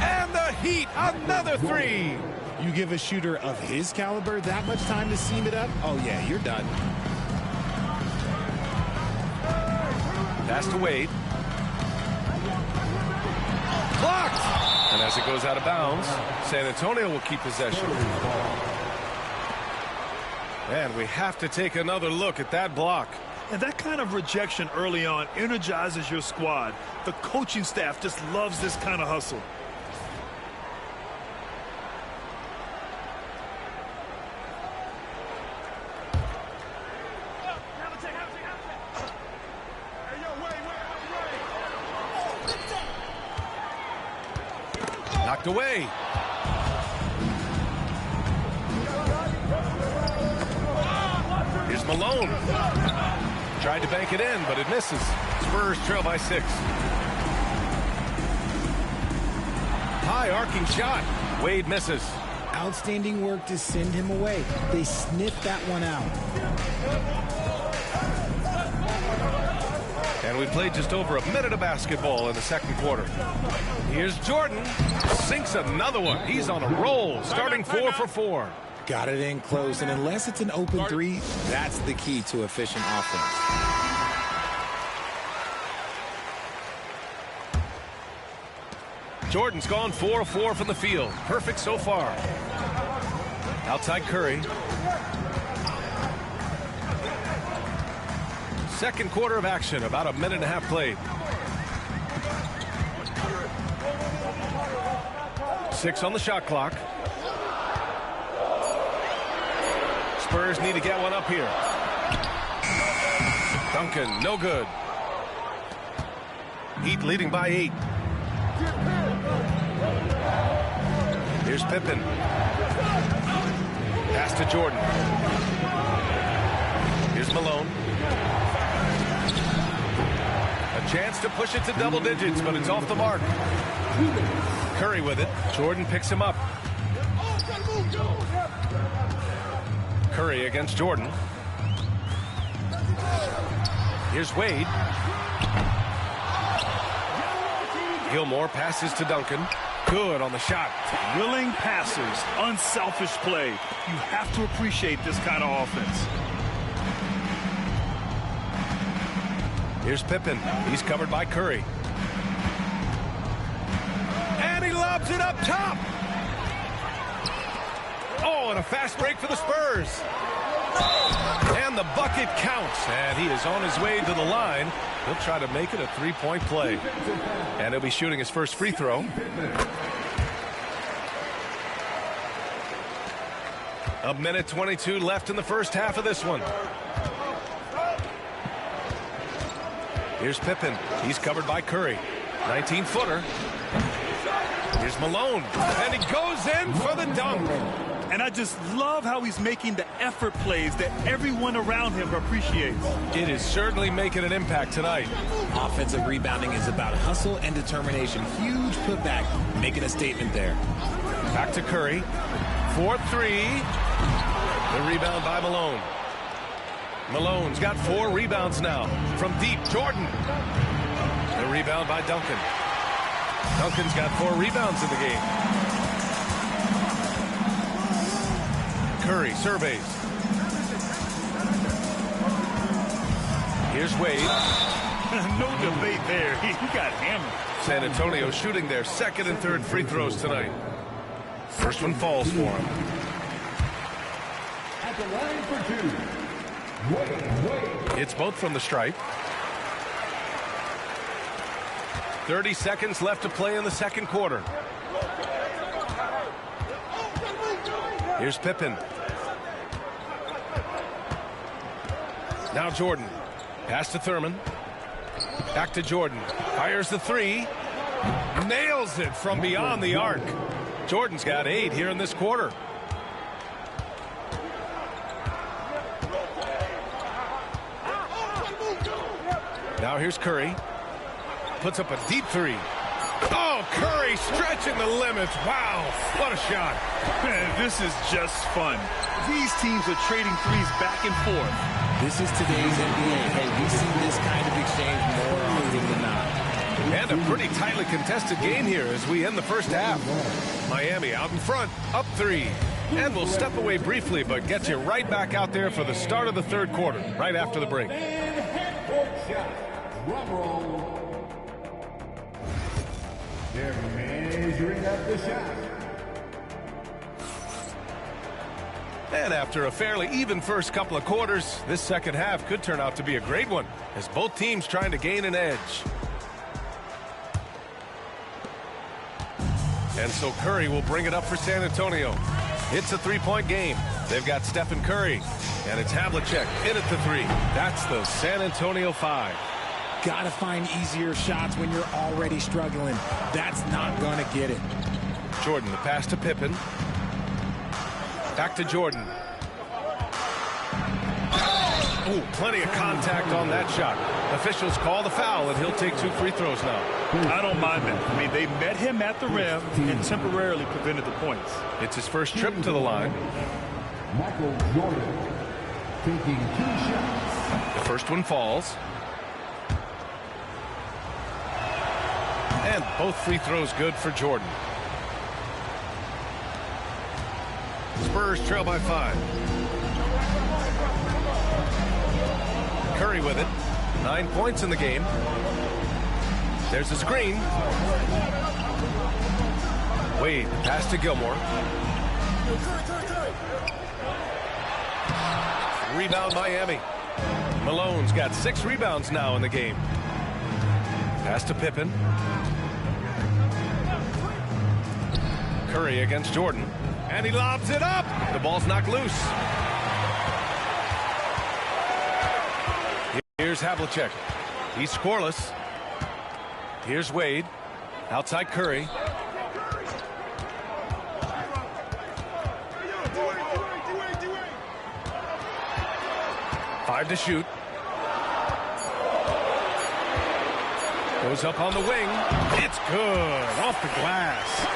And the Heat, another 3. You give a shooter of his caliber that much time to seam it up? Oh, yeah, you're done. Pass to Wade. Blocked! And as it goes out of bounds, San Antonio will keep possession. And we have to take another look at that block. And that kind of rejection early on energizes your squad. The coaching staff just loves this kind of hustle. Knocked away. Here's Malone. Tried to bank it in, but it misses. Spurs trail by 6. High arcing shot. Wade misses. Outstanding work to send him away. They sniffed that one out. And we played just over a minute of basketball in the second quarter. Here's Jordan. Sinks another one. He's on a roll, starting 4 for 4. Got it in close, and unless it's an open 3, that's the key to efficient offense. Jordan's gone 4 of 4 from the field. Perfect so far. Outside Curry. Second quarter of action, about a minute and a half played. 6 on the shot clock. Spurs need to get one up here. Duncan, no good. Heat leading by 8. Here's Pippen. Pass to Jordan. Here's Malone. A chance to push it to double digits, but it's off the mark. Curry with it. Jordan picks him up. Curry against Jordan. Here's Wade. Gilmore passes to Duncan. Good on the shot. Willing passers, unselfish play. You have to appreciate this kind of offense. Here's Pippen. He's covered by Curry. And he lobs it up top. Oh, and a fast break for the Spurs. And the bucket counts. And he is on his way to the line. He'll try to make it a three-point play. And he'll be shooting his first free throw. A minute 22 left in the first half of this one. Here's Pippen. He's covered by Curry. 19-footer. Here's Malone. And he goes in for the dunk. And I just love how he's making the effort plays that everyone around him appreciates. It is certainly making an impact tonight. Offensive rebounding is about hustle and determination. Huge putback, making a statement there. Back to Curry. 4-3. The rebound by Malone. Malone's got 4 rebounds now. From deep, Jordan. The rebound by Duncan. Duncan's got 4 rebounds in the game. Curry surveys. Here's Wade. No debate there. He got hammered. San Antonio shooting their second and third free throws tonight. First one falls for him. At the line for two, Wade. It's both from the stripe. 30 seconds left to play in the second quarter. Here's Pippen. Now Jordan. Pass to Thurman. Back to Jordan. Fires the three. Nails it from beyond the arc. Jordan's got 8 here in this quarter. Now here's Curry. Puts up a deep three. Oh, Curry stretching the limits. Wow, what a shot. Man, this is just fun. These teams are trading threes back and forth. This is today's NBA. Hey, we see this kind of exchange more often than not. And a pretty tightly contested game here as we end the first half. Miami out in front, up 3. And we'll step away briefly, but get you right back out there for the start of the third quarter, right after the break. They're measuring up the shot. And after a fairly even first couple of quarters, this second half could turn out to be a great one as both teams trying to gain an edge. And so Curry will bring it up for San Antonio. It's a three-point game. They've got Stephen Curry, and it's Havlicek in at the 3. That's the San Antonio 5. Gotta find easier shots when you're already struggling. That's not gonna get it. Jordan, the pass to Pippen. Back to Jordan. Ooh, plenty of contact on that shot. Officials call the foul, and he'll take 2 free throws now. I don't mind that. I mean, they met him at the rim and temporarily prevented the points. It's his first trip to the line. Michael Jordan taking 2 shots. The first one falls. And both free throws good for Jordan. Spurs trail by 5. Curry with it. 9 points in the game. There's a screen. Wade, pass to Gilmore. Rebound Miami. Malone's got 6 rebounds now in the game. Pass to Pippen. Curry against Jordan. And he lobs it up. The ball's knocked loose. Here's Havlicek. He's scoreless. Here's Wade. Outside Curry. Five to shoot. Goes up on the wing. It's good. Off the glass.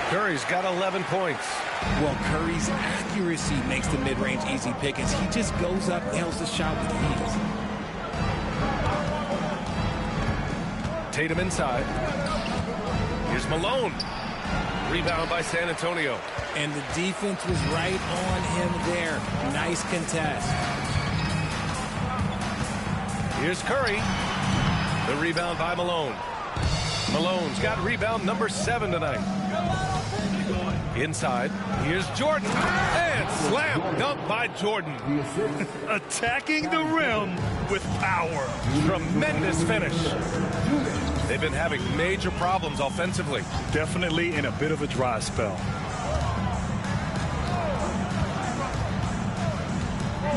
Curry's got 11 points. Well, Curry's accuracy makes the mid-range easy pickings. He just goes up, nails the shot with ease. Tatum inside. Here's Malone. Rebound by San Antonio. And the defense was right on him there. Nice contest. Here's Curry. The rebound by Malone. Malone's got rebound number 7 tonight. Inside. Here's Jordan. And slam dunk by Jordan. Attacking the rim with power. Tremendous finish. They've been having major problems offensively. Definitely in a bit of a dry spell.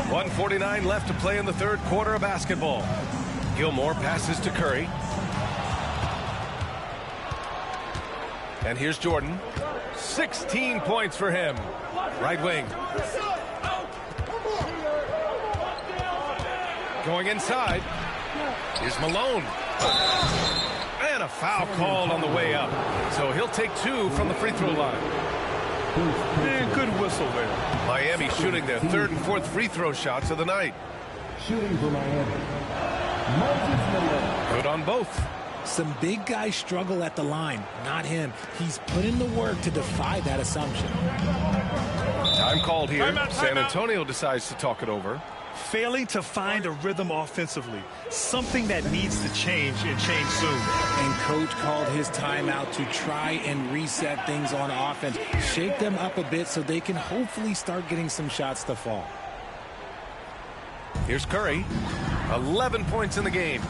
1:49 left to play in the third quarter of basketball. Gilmore passes to Curry. And here's Jordan. 16 points for him. Right wing. Going inside. Here's Malone. And a foul called on the way up. So he'll take 2 from the free throw line. And good whistle there. Miami shooting their 3rd and 4th free throw shots of the night. Shooting for Miami. Good on both. Some big guys struggle at the line. Not him. He's put in the work to defy that assumption. Time called here. Time out. San Antonio decides to talk it over. failing to find a rhythm offensively, something that needs to change and change soon. And coach called his timeout to try and reset things on offense, shake them up a bit so they can hopefully start getting some shots to fall. Here's Curry. 11 points in the game.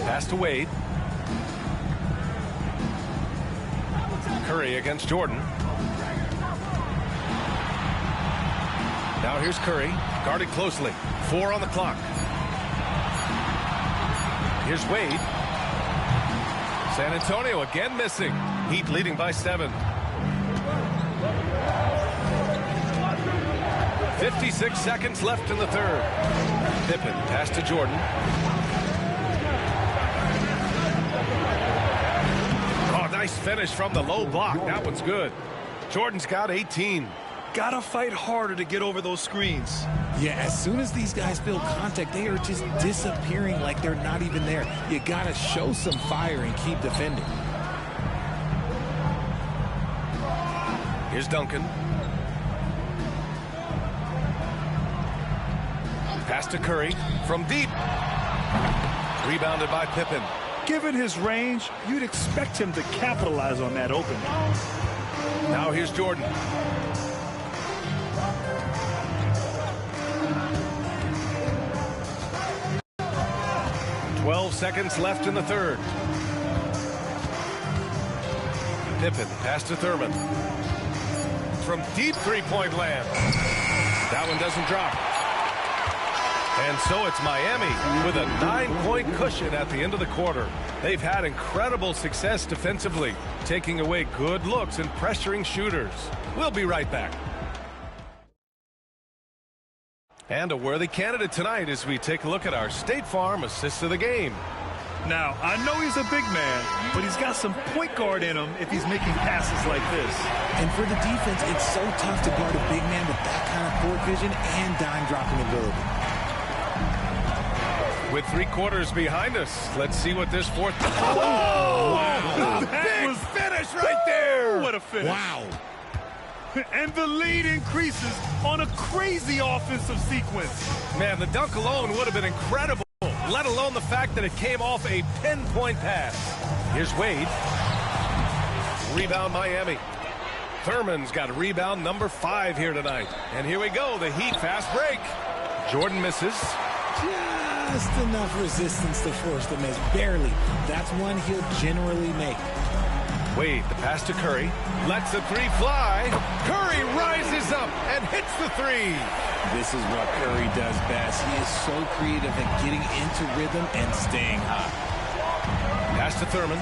Pass to Wade. Curry against Jordan. Now here's Curry, guarded closely. 4 on the clock. Here's Wade. San Antonio again missing. Heat leading by 7. 56 seconds left in the third. Pippen pass to Jordan. Oh, nice finish from the low block. That one's good. Jordan's got 18. Gotta fight harder to get over those screens. Yeah, as soon as these guys feel contact, they are just disappearing like they're not even there. You gotta show some fire and keep defending. Here's Duncan. Pass to Curry from deep. Rebounded by Pippen. Given his range, you'd expect him to capitalize on that opening. Now here's Jordan. 12 seconds left in the third. Pippen pass to Thurman. From deep three-point land. That one doesn't drop. And so it's Miami with a 9-point cushion at the end of the quarter. They've had incredible success defensively, taking away good looks and pressuring shooters. We'll be right back. And a worthy candidate tonight as we take a look at our State Farm assist of the game. Now, I know he's a big man, but he's got some point guard in him if he's making passes like this. And for the defense, it's so tough to guard a big man with that kind of court vision and dime-dropping ability. With 3 quarters behind us, let's see what this fourth... Oh! Wow! That was finish right there! What a finish. Wow. And the lead increases on a crazy offensive sequence. Man, the dunk alone would have been incredible, let alone the fact that it came off a pinpoint pass. Here's Wade. Rebound Miami. Thurman's got rebound number 5 here tonight. And here we go, the Heat fast break. Jordan misses. Just enough resistance to force the miss. Barely. That's one he'll generally make. Wade, the pass to Curry. Lets the 3 fly. Curry rises up and hits the 3. This is what Curry does best. He is so creative at getting into rhythm and staying hot. Pass to Thurman.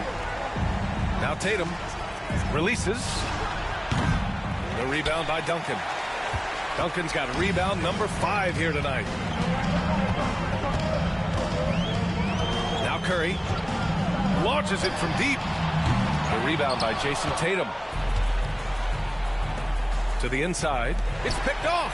Now Tatum releases. The rebound by Duncan. Duncan's got rebound number 5 here tonight. Now Curry launches it from deep. The rebound by Jason Tatum. To the inside. It's picked off.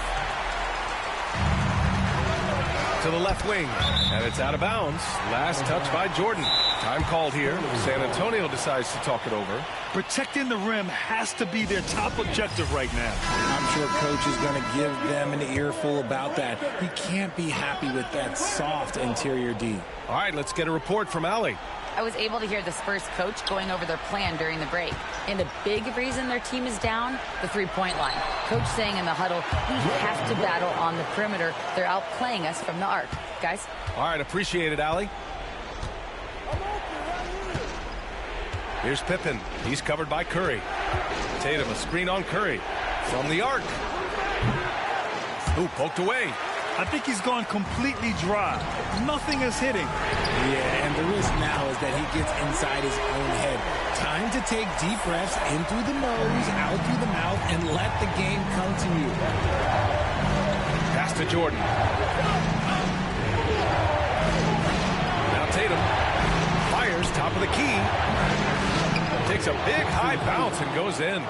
To the left wing. And it's out of bounds. Last touch by Jordan. Time called here. San Antonio decides to talk it over. Protecting the rim has to be their top objective right now. I'm sure coach is going to give them an earful about that. He can't be happy with that soft interior D. All right, let's get a report from Allie. I was able to hear the Spurs coach going over their plan during the break. And a big reason their team is down, the three-point line. Coach saying in the huddle, we have to battle on the perimeter. They're outplaying us from the arc. Guys? All right, appreciate it, Allie. Here's Pippen. He's covered by Curry. Tatum, a screen on Curry. From the arc. Ooh, poked away. I think he's gone completely dry. Nothing is hitting. Yeah, and the risk now is that he gets inside his own head. Time to take deep breaths in through the nose, out through the mouth, and let the game come to you. Pass to Jordan. Now Tatum fires top of the key. Takes a big high bounce and goes in.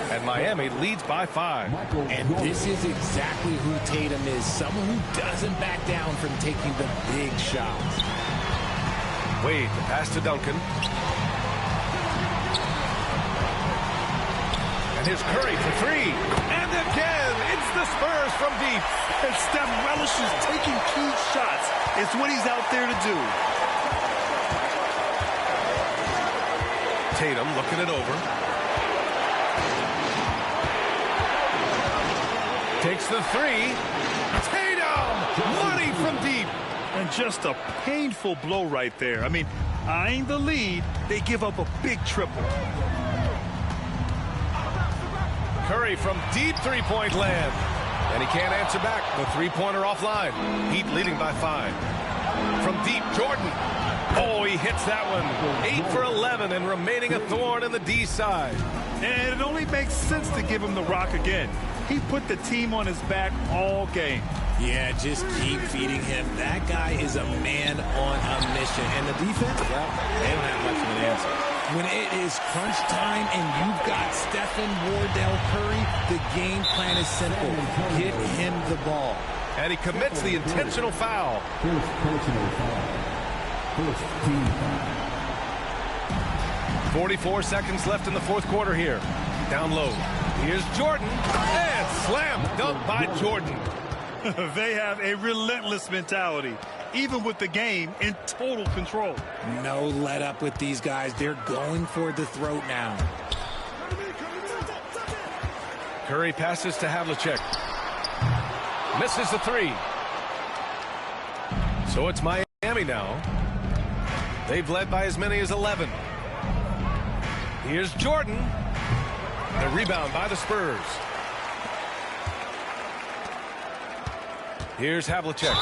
And Miami leads by 5. And this is exactly who Tatum is. Someone who doesn't back down from taking the big shots. Wade, the pass to Duncan. And here's Curry for 3. And again, it's the Spurs from deep. And Steph relishes taking key shots. It's what he's out there to do. Tatum looking it over. Takes the three. Tatum! Money from deep. And just a painful blow right there. I mean, eyeing the lead, they give up a big triple. Curry from deep three-point land. And he can't answer back. The three-pointer offline. Heat leading by 5. From deep, Jordan. Oh, he hits that one. 8 for 11 and remaining a thorn in the D side. And it only makes sense to give him the rock again. He put the team on his back all game. Yeah, just keep feeding him. That guy is a man on a mission. And the defense, well, they don't have much of an answer. When it is crunch time and you've got Stephen Wardell Curry, the game plan is simple. Get him the ball. And he commits the intentional foul. First personal foul. First team foul. 44 seconds left in the fourth quarter here. Down low. Here's Jordan. And slam dunk by Jordan. They have a relentless mentality, even with the game in total control. No let up with these guys. They're going for the throat now. Curry passes to Havlicek. Misses the three. So it's Miami now. They've led by as many as 11. Here's Jordan. The rebound by the Spurs. Here's Havlicek.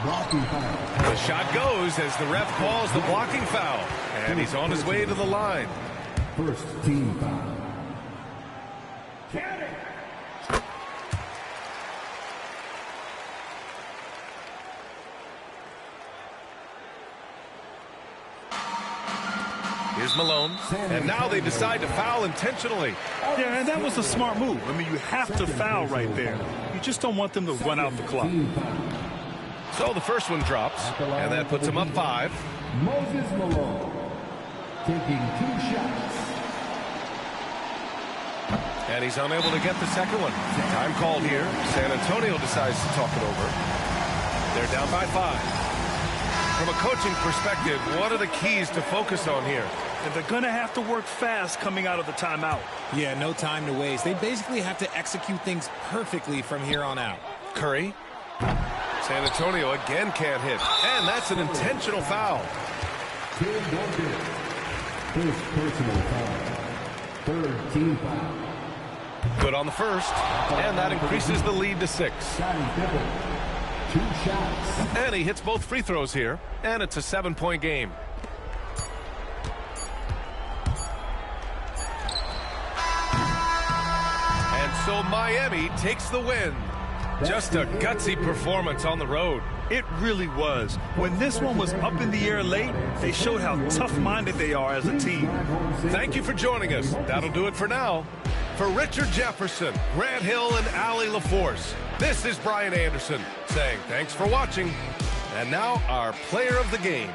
Blocking foul. The shot goes as the ref calls the blocking foul. And he's on his way to the line. First team foul. Here's Malone. And now they decide to foul intentionally. Yeah, and that was a smart move. I mean, you have to foul right there. You just don't want them to run out the clock. So the first one drops, and that puts him up 5. Moses Malone taking 2 shots. And he's unable to get the second one. Time called here. San Antonio decides to talk it over. They're down by 5. From a coaching perspective, what are the keys to focus on here? And they're going to have to work fast coming out of the timeout. Yeah, no time to waste. They basically have to execute things perfectly from here on out. Curry. San Antonio again can't hit. And that's an intentional foul. First personal foul. Third team foul. Good on the first. And that increases the lead to 6. 2 shots. And he hits both free throws here. And it's a 7-point game. And so Miami takes the win. Just a gutsy performance on the road. It really was. When this one was up in the air late, they showed how tough-minded they are as a team. Thank you for joining us. That'll do it for now. For Richard Jefferson, Grant Hill, and Allie LaForce, this is Brian Anderson saying thanks for watching. And now our player of the game.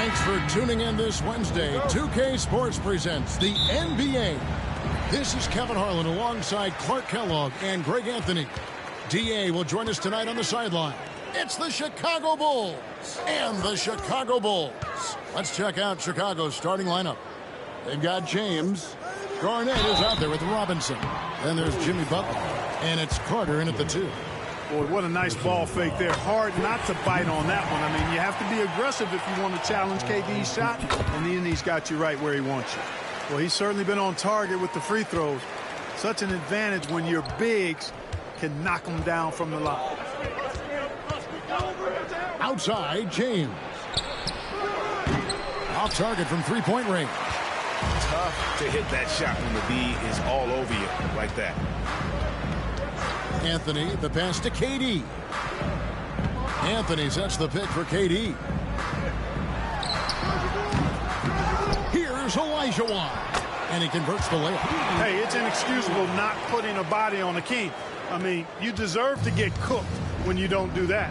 Thanks for tuning in this Wednesday. 2K Sports presents the NBA. This is Kevin Harlan alongside Clark Kellogg and Greg Anthony. D.A. will join us tonight on the sideline. It's the Chicago Bulls and the Chicago Bulls. Let's check out Chicago's starting lineup. They've got James. Garnett is out there with Robinson. Then there's Jimmy Butler. And it's Carter in at the 2. Boy, what a nice ball fake there. Hard not to bite on that one. I mean, you have to be aggressive if you want to challenge KD's shot. And then he's got you right where he wants you. Well, he's certainly been on target with the free throws. Such an advantage when your bigs can knock them down from the line. Outside, James. Off target from three-point range. Tough to hit that shot when the D is all over you like that. Anthony, the pass to KD. Anthony sets the pick for KD. Here's Elijah Wan. And he converts the layup. Hey, it's inexcusable not putting a body on the king. I mean, you deserve to get cooked when you don't do that.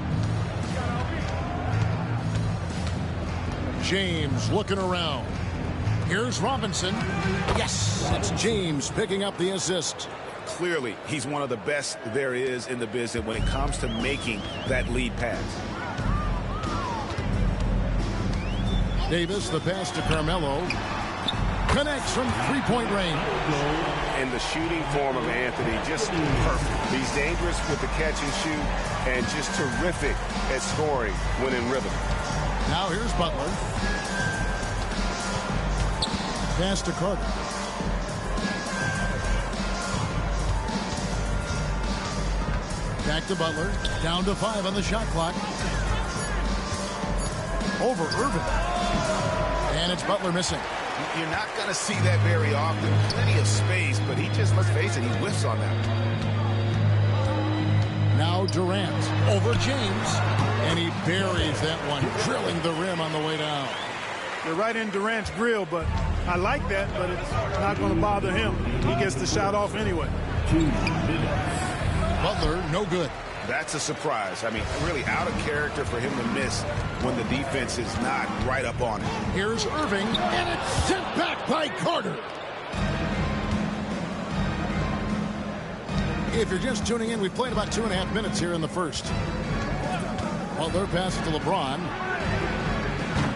James looking around. Here's Robinson. Yes, it's James picking up the assist. Clearly, he's one of the best there is in the business when it comes to making that lead pass. Davis, the pass to Carmelo. Connects from three-point range. And the shooting form of Anthony, just perfect. He's dangerous with the catch and shoot and just terrific at scoring when in rhythm. Now here's Butler. Pass to Carter. Back to Butler. Down to 5 on the shot clock. Over Irving. And it's Butler missing. You're not going to see that very often. Plenty of space, but he just, let's face it, he whiffs on that. Now Durant over James. And he buries that one, drilling the rim on the way down. They're right in Durant's grill, but I like that, but it's not going to bother him. He gets the shot off anyway. Butler, no good. That's a surprise. I mean, really out of character for him to miss when the defense is not right up on it. Here's Irving, and it's sent back by Carter. If you're just tuning in, we've played about 2.5 minutes here in the first. Butler passes to LeBron.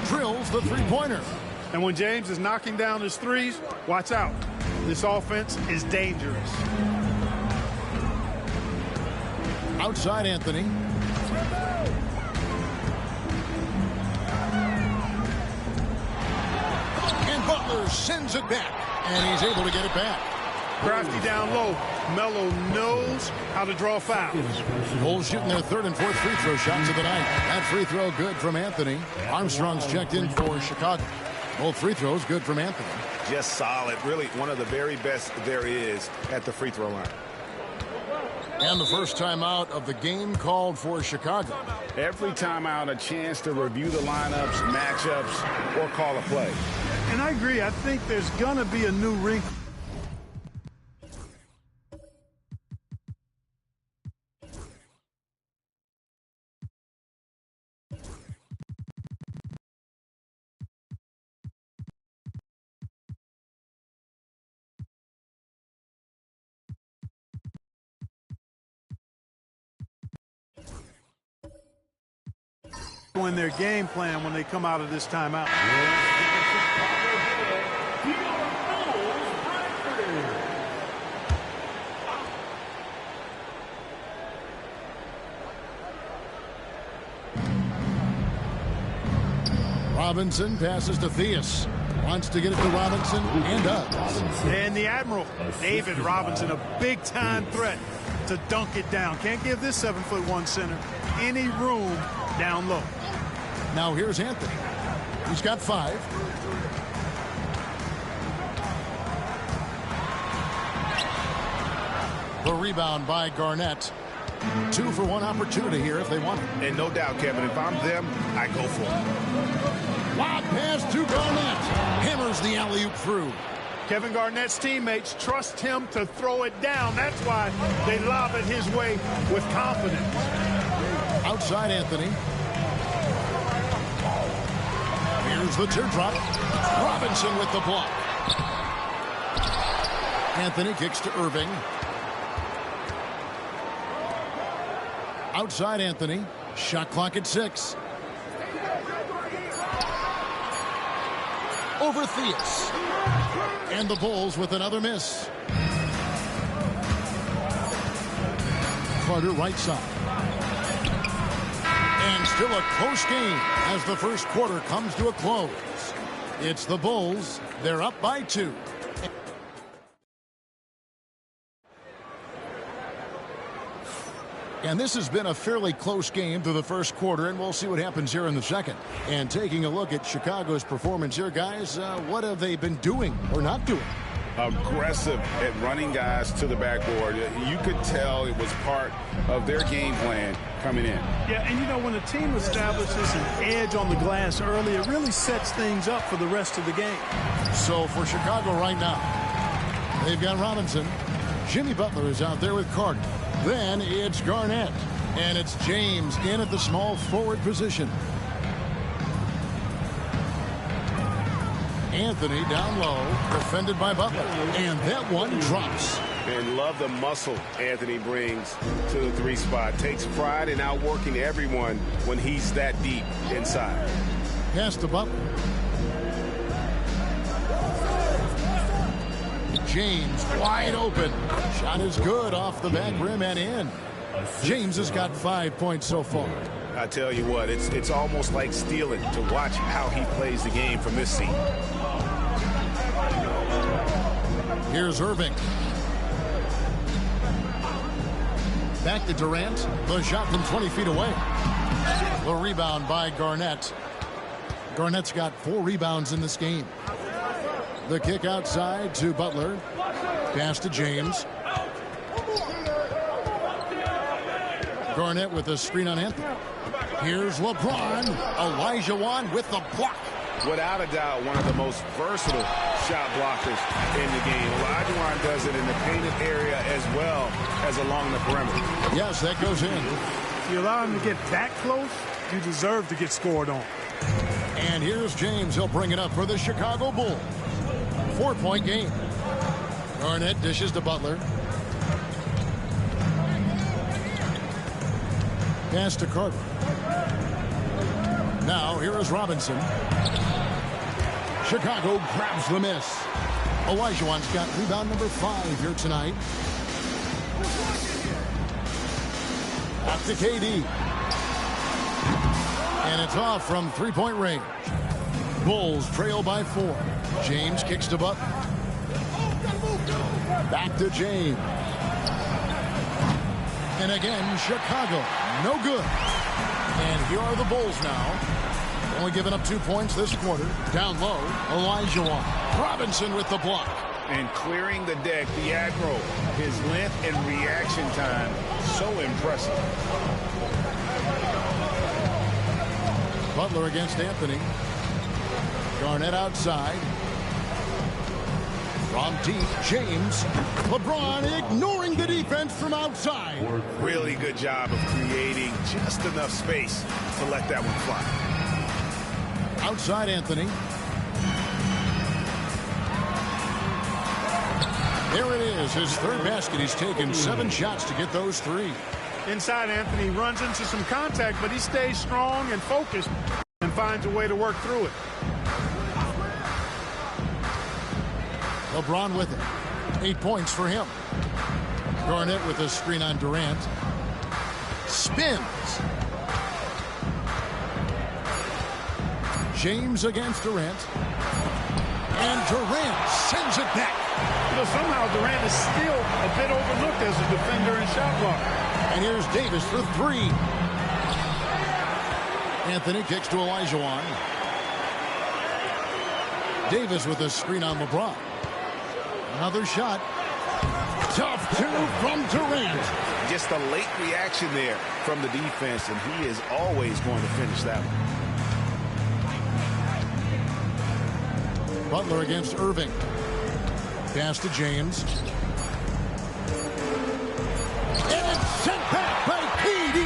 Drills the three-pointer. And when James is knocking down his threes, watch out. This offense is dangerous. Outside Anthony. And Butler sends it back. And he's able to get it back. Crafty down low. Melo knows how to draw fouls. Bulls shooting their 3rd and 4th free throw shots of the night. That free throw good from Anthony. Armstrong's checked in for Chicago. Both free throws good from Anthony. Just solid. Really one of the very best there is at the free throw line. And the first timeout of the game called for Chicago. Every timeout a chance to review the lineups, matchups, or call a play. And I agree. I think there's going to be a new wrinkle. In their game plan when they come out of this timeout. Robinson passes to Theus. Wants to get it to Robinson and does. And the Admiral, David Robinson, a big-time threat to dunk it down. Can't give this 7'1" center any room down low. Now here's Anthony. He's got 5. The rebound by Garnett. 2-for-1 opportunity here if they want it. And no doubt, Kevin, if I'm them, I go for it. Lob pass to Garnett. Hammers the alley-oop through. Kevin Garnett's teammates trust him to throw it down. That's why they lob it his way with confidence. Outside Anthony. Here's the teardrop. Robinson with the block. Anthony kicks to Irving. Outside Anthony. Shot clock at 6. Over Theus. And the Bulls with another miss. Carter right side. And still a close game as the first quarter comes to a close. It's the Bulls. They're up by 2. And this has been a fairly close game through the first quarter, and we'll see what happens here in the second. And taking a look at Chicago's performance here, guys, what have they been doing or not doing? Aggressive at running guys to the backboard. You could tell it was part of their game plan coming in. Yeah, and you know, when a team establishes an edge on the glass early, it really sets things up for the rest of the game. So for Chicago right now, they've got Robinson. Jimmy Butler is out there with Carter. Then it's Garnett. And it's James in at the small forward position. Anthony down low, defended by Butler. And that one drops. And love the muscle Anthony brings to the 3 spot. Takes pride in outworking everyone when he's that deep inside. Pass to Butler. James wide open. Shot is good off the back rim and in. James has got 5 points so far. I tell you what, it's almost like stealing to watch how he plays the game from this seat. Here's Irving. Back to Durant. The shot from 20 feet away. The rebound by Garnett. Garnett's got 4 rebounds in this game. The kick outside to Butler. Pass to James. Garnett with a screen on Anthony. Here's LeBron. Olajuwon with the block. Without a doubt, one of the most versatile shot blockers in the game. Olajuwon does it in the painted area as well as along the perimeter. Yes, that goes in. If you allow him to get that close, you deserve to get scored on. And here's James. He'll bring it up for the Chicago Bulls. 4-point game. Garnett dishes to Butler. Pass to Carter. Now here is Robinson. Chicago grabs the miss. Olajuwon's got rebound number 5 here tonight. Back to KD. And it's off from 3-point range. Bulls trail by 4. James kicks to Butler. Back to James. And again, Chicago. No good. And here are the Bulls now. Only giving up 2 points this quarter. Down low, Olajuwon. Robinson with the block. And clearing the deck, the aggro. His length and reaction time, so impressive. Butler against Anthony. Garnett outside. From deep, James. LeBron ignoring the defense from outside. Really good job of creating just enough space to let that one fly. Outside Anthony. There it is, his 3rd basket. He's taken 7 shots to get those 3. Inside, Anthony runs into some contact, but he stays strong and focused and finds a way to work through it. LeBron with it. 8 points for him. Garnett with a screen on Durant. Spins. James against Durant. And Durant sends it back. You know, somehow Durant is still a bit overlooked as a defender and shot blocker. And here's Davis for 3. Anthony kicks to Olajuwon. Davis with a screen on LeBron. Another shot. Tough 2 from Durant. Just a late reaction there from the defense, and he is always going to finish that one. Butler against Irving. Pass to James. And it's sent back by KD.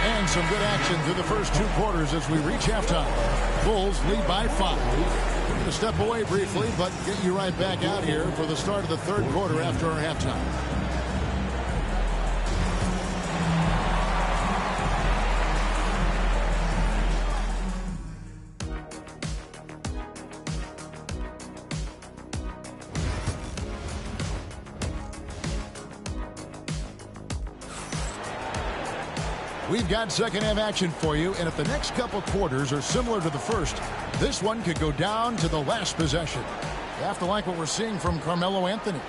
And some good action through the first 2 quarters as we reach halftime. Bulls lead by 5. We're going to step away briefly, but get you right back out here for the start of the third quarter after our halftime. We've got second half action for you, and if the next couple quarters are similar to the first, this one could go down to the last possession. You have to like what we're seeing from Carmelo Anthony.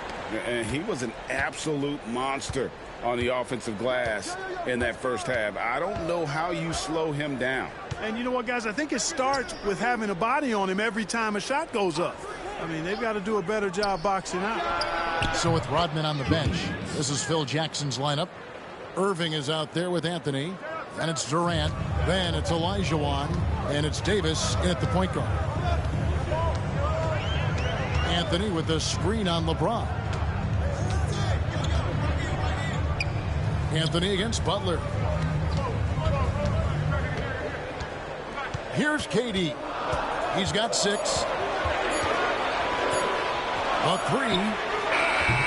And he was an absolute monster on the offensive glass in that first half. I don't know how you slow him down. And you know what, guys? I think it starts with having a body on him every time a shot goes up. I mean, they've got to do a better job boxing out. So with Rodman on the bench, this is Phil Jackson's lineup. Irving is out there with Anthony. Then it's Durant. Then it's Olajuwon. And it's Davis in at the point guard. Anthony with the screen on LeBron. Anthony against Butler. Here's KD. He's got 6. A 3.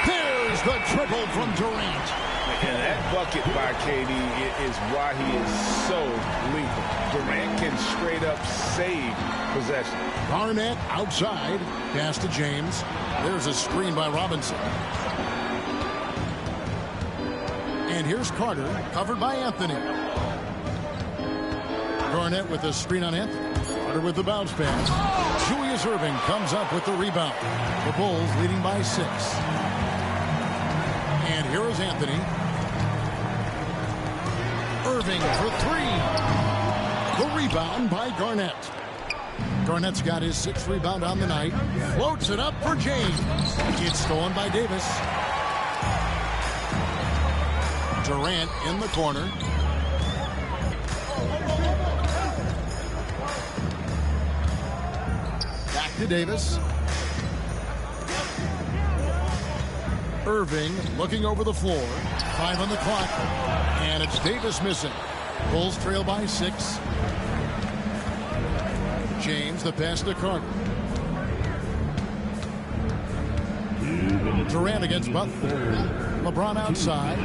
There's the triple from Durant. And that bucket by KD is why he is so lethal. Durant can straight up save possession. Garnett outside. Pass to James. There's a screen by Robinson. And here's Carter, covered by Anthony. Garnett with the screen on Anthony. Carter with the bounce pass. Julius Irving comes up with the rebound. The Bulls leading by 6. And here is Anthony. Irving for 3. The rebound by Garnett. Garnett's got his 6th rebound on the night. Floats it up for James. It's stolen by Davis. Durant in the corner. Back to Davis. Irving looking over the floor. 5 on the clock. And it's Davis missing. Bulls trail by 6. James, the pass to Carter. Durant against Butler. LeBron outside.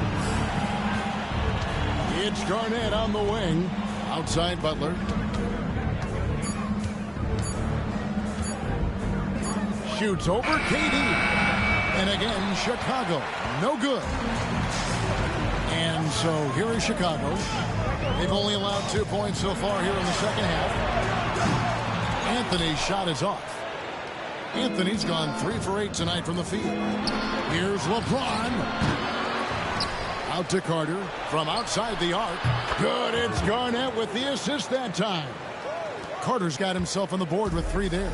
It's Garnett on the wing. Outside Butler. Shoots over KD. And again, Chicago. No good. And so here is Chicago. They've only allowed 2 points so far here in the second half. Anthony's shot is off. Anthony's gone 3 for 8 tonight from the field. Here's LeBron. Out to Carter from outside the arc. Good, it's Garnett with the assist that time. Carter's got himself on the board with 3 there.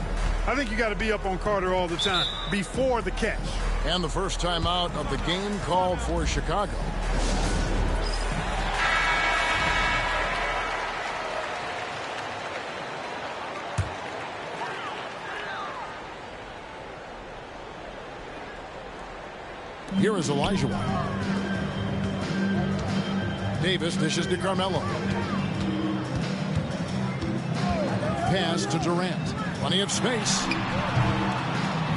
I think you got to be up on Carter all the time before the catch. And the first time out of the game called for Chicago. Here is Olajuwon. Davis dishes to Carmelo. Pass to Durant. Plenty of space.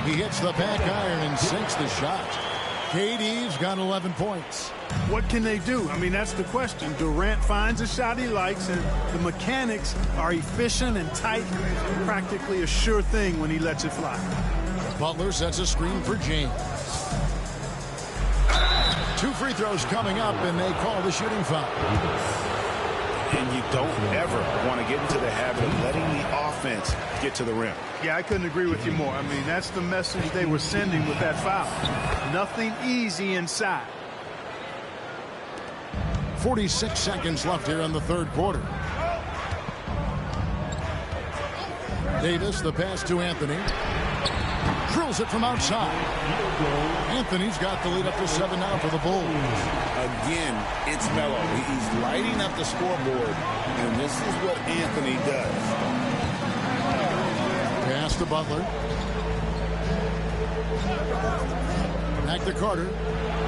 He hits the back iron and sinks the shot. KD's got 11 points. What can they do? I mean, that's the question. Durant finds a shot he likes, and the mechanics are efficient and tight. Practically a sure thing when he lets it fly. Butler sets a screen for James. 2 free throws coming up, and they call the shooting foul. And you don't ever want to get into the habit of letting the offense get to the rim. Yeah, I couldn't agree with you more. I mean, that's the message they were sending with that foul. Nothing easy inside. 46 seconds left here in the third quarter. Davis, the pass to Anthony. Drills it from outside. Anthony's got the lead up to 7 now for the Bulls. Again, it's Melo. He's lighting up the scoreboard, and this is what Anthony does. Pass to Butler. Back to Carter.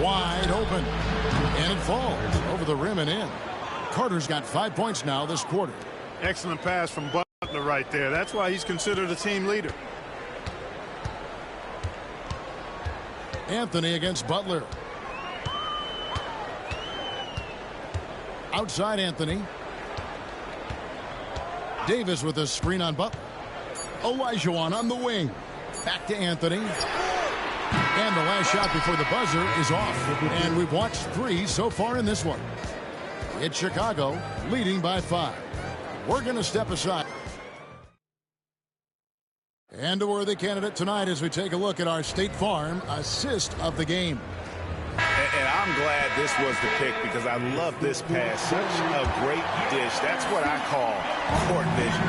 Wide open. And it falls over the rim and in. Carter's got 5 points now this quarter. Excellent pass from Butler. Butler right there. That's why he's considered a team leader. Anthony against Butler. Outside Anthony. Davis with a screen on Butler. Olajuwon on the wing. Back to Anthony. And the last shot before the buzzer is off. And we've watched 3 so far in this one. It's Chicago leading by 5. We're going to step aside. And a worthy candidate tonight as we take a look at our State Farm assist of the game. And I'm glad this was the pick because I love this pass. Such a great dish. That's what I call court vision.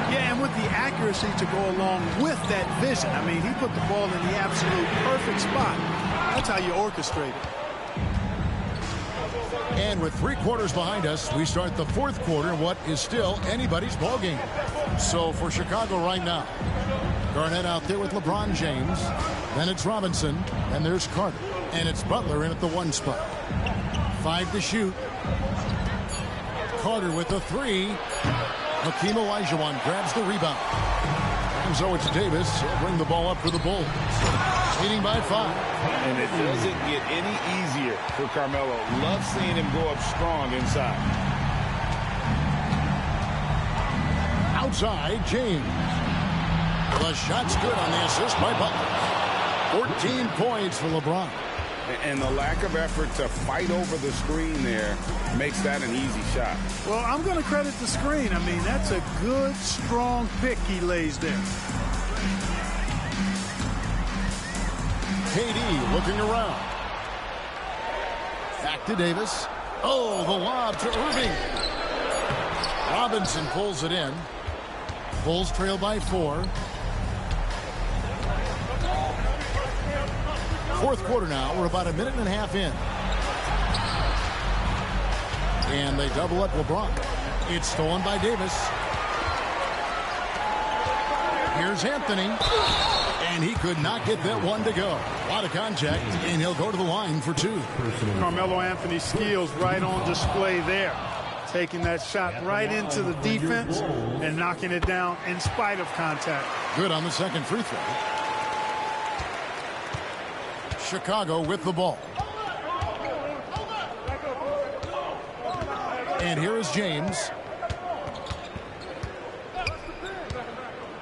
Yeah, and with the accuracy to go along with that vision. I mean, he put the ball in the absolute perfect spot. That's how you orchestrate it. And with 3 quarters behind us, we start the 4th quarter in what is still anybody's ball game. So for Chicago right now, Garnett out there with LeBron James. Then it's Robinson. And there's Carter. And it's Butler in at the 1 spot. 5 to shoot. Carter with a 3. Hakeem Olajuwon grabs the rebound. And so it's Davis. He'll bring the ball up for the Bulls. Leading by 5. And it doesn't get any easier for Carmelo. Love seeing him go up strong inside. Outside, James. The shot's good on the assist by Butler. 14 points for LeBron. And the lack of effort to fight over the screen there makes that an easy shot. Well, I'm going to credit the screen. I mean, that's a good, strong pick he lays there. KD looking around. Back to Davis. Oh, the lob to Irving. Robinson pulls it in. Bulls trail by 4. 4th quarter now. We're about a minute and a half in. And they double up LeBron. It's stolen by Davis. Here's Anthony. And he could not get that one to go. A lot of contact, and he'll go to the line for 2. Carmelo Anthony's skills right on display there. Taking that shot right into the defense and knocking it down in spite of contact. Good on the second free throw. Chicago with the ball. And here is James.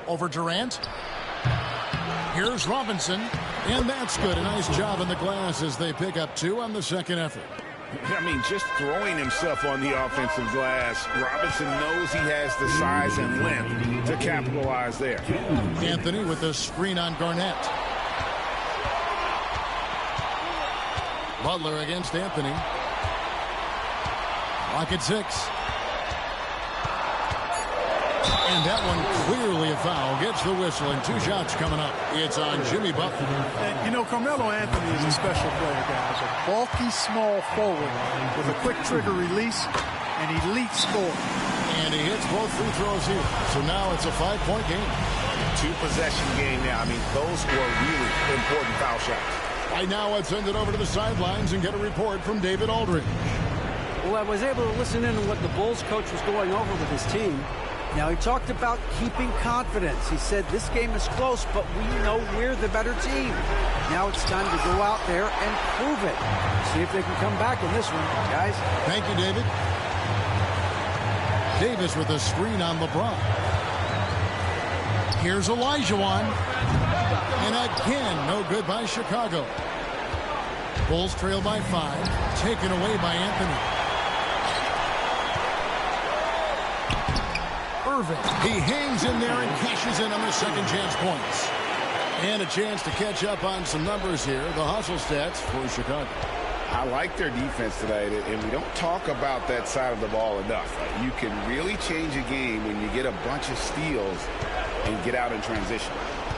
Over Durant. Here's Robinson. And that's good. A nice job in the glass as they pick up 2 on the second effort. I mean, just throwing himself on the offensive glass. Robinson knows he has the size and length to capitalize there. Anthony with the screen on Garnett. Butler against Anthony. Lock at 6. And that one clearly a foul. Gets the whistle and 2 shots coming up. It's on Jimmy Butler. And, you know, Carmelo Anthony is a special player, guys. A bulky, small forward with a quick trigger release and elite score. And he hits both free throws here. So now it's a 5-point game. 2-possession game now. I mean, those were really important foul shots. Right now, let's send it over to the sidelines and get a report from David Aldridge. Well, I was able to listen in on what the Bulls coach was going over with his team. Now, he talked about keeping confidence. He said this game is close, but we know we're the better team. Now it's time to go out there and prove it. See if they can come back in this one, guys. Thank you, David. Davis with a screen on LeBron. Here's Olajuwon. And again, no good by Chicago. Bulls trail by 5. Taken away by Anthony. Irving. He hangs in there and cashes in on the second chance points. And a chance to catch up on some numbers here. The hustle stats for Chicago. I like their defense tonight, and we don't talk about that side of the ball enough. You can really change a game when you get a bunch of steals and get out in transition.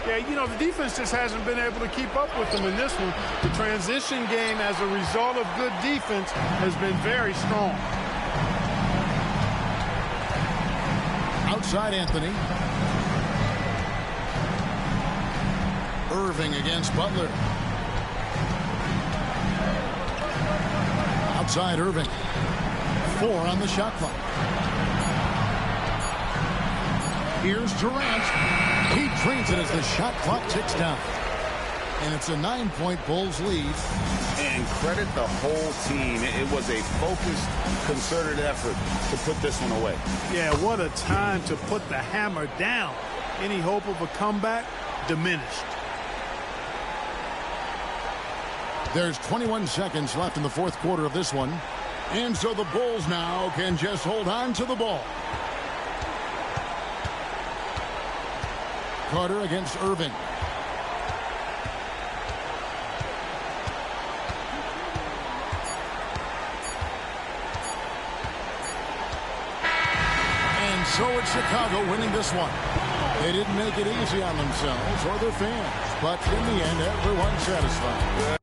Yeah, you know, the defense just hasn't been able to keep up with them in this one. The transition game, as a result of good defense, has been very strong. Outside Anthony. Irving against Butler. Outside Irving. 4 on the shot clock. Here's Durant. He drains it as the shot clock ticks down. And it's a 9-point Bulls lead. And credit the whole team. It was a focused, concerted effort to put this one away. Yeah, what a time to put the hammer down. Any hope of a comeback diminished. There's 21 seconds left in the fourth quarter of this one. And so the Bulls now can just hold on to the ball. Carter against Irving. And so it's Chicago winning this one. They didn't make it easy on themselves or their fans, but in the end, everyone's satisfied.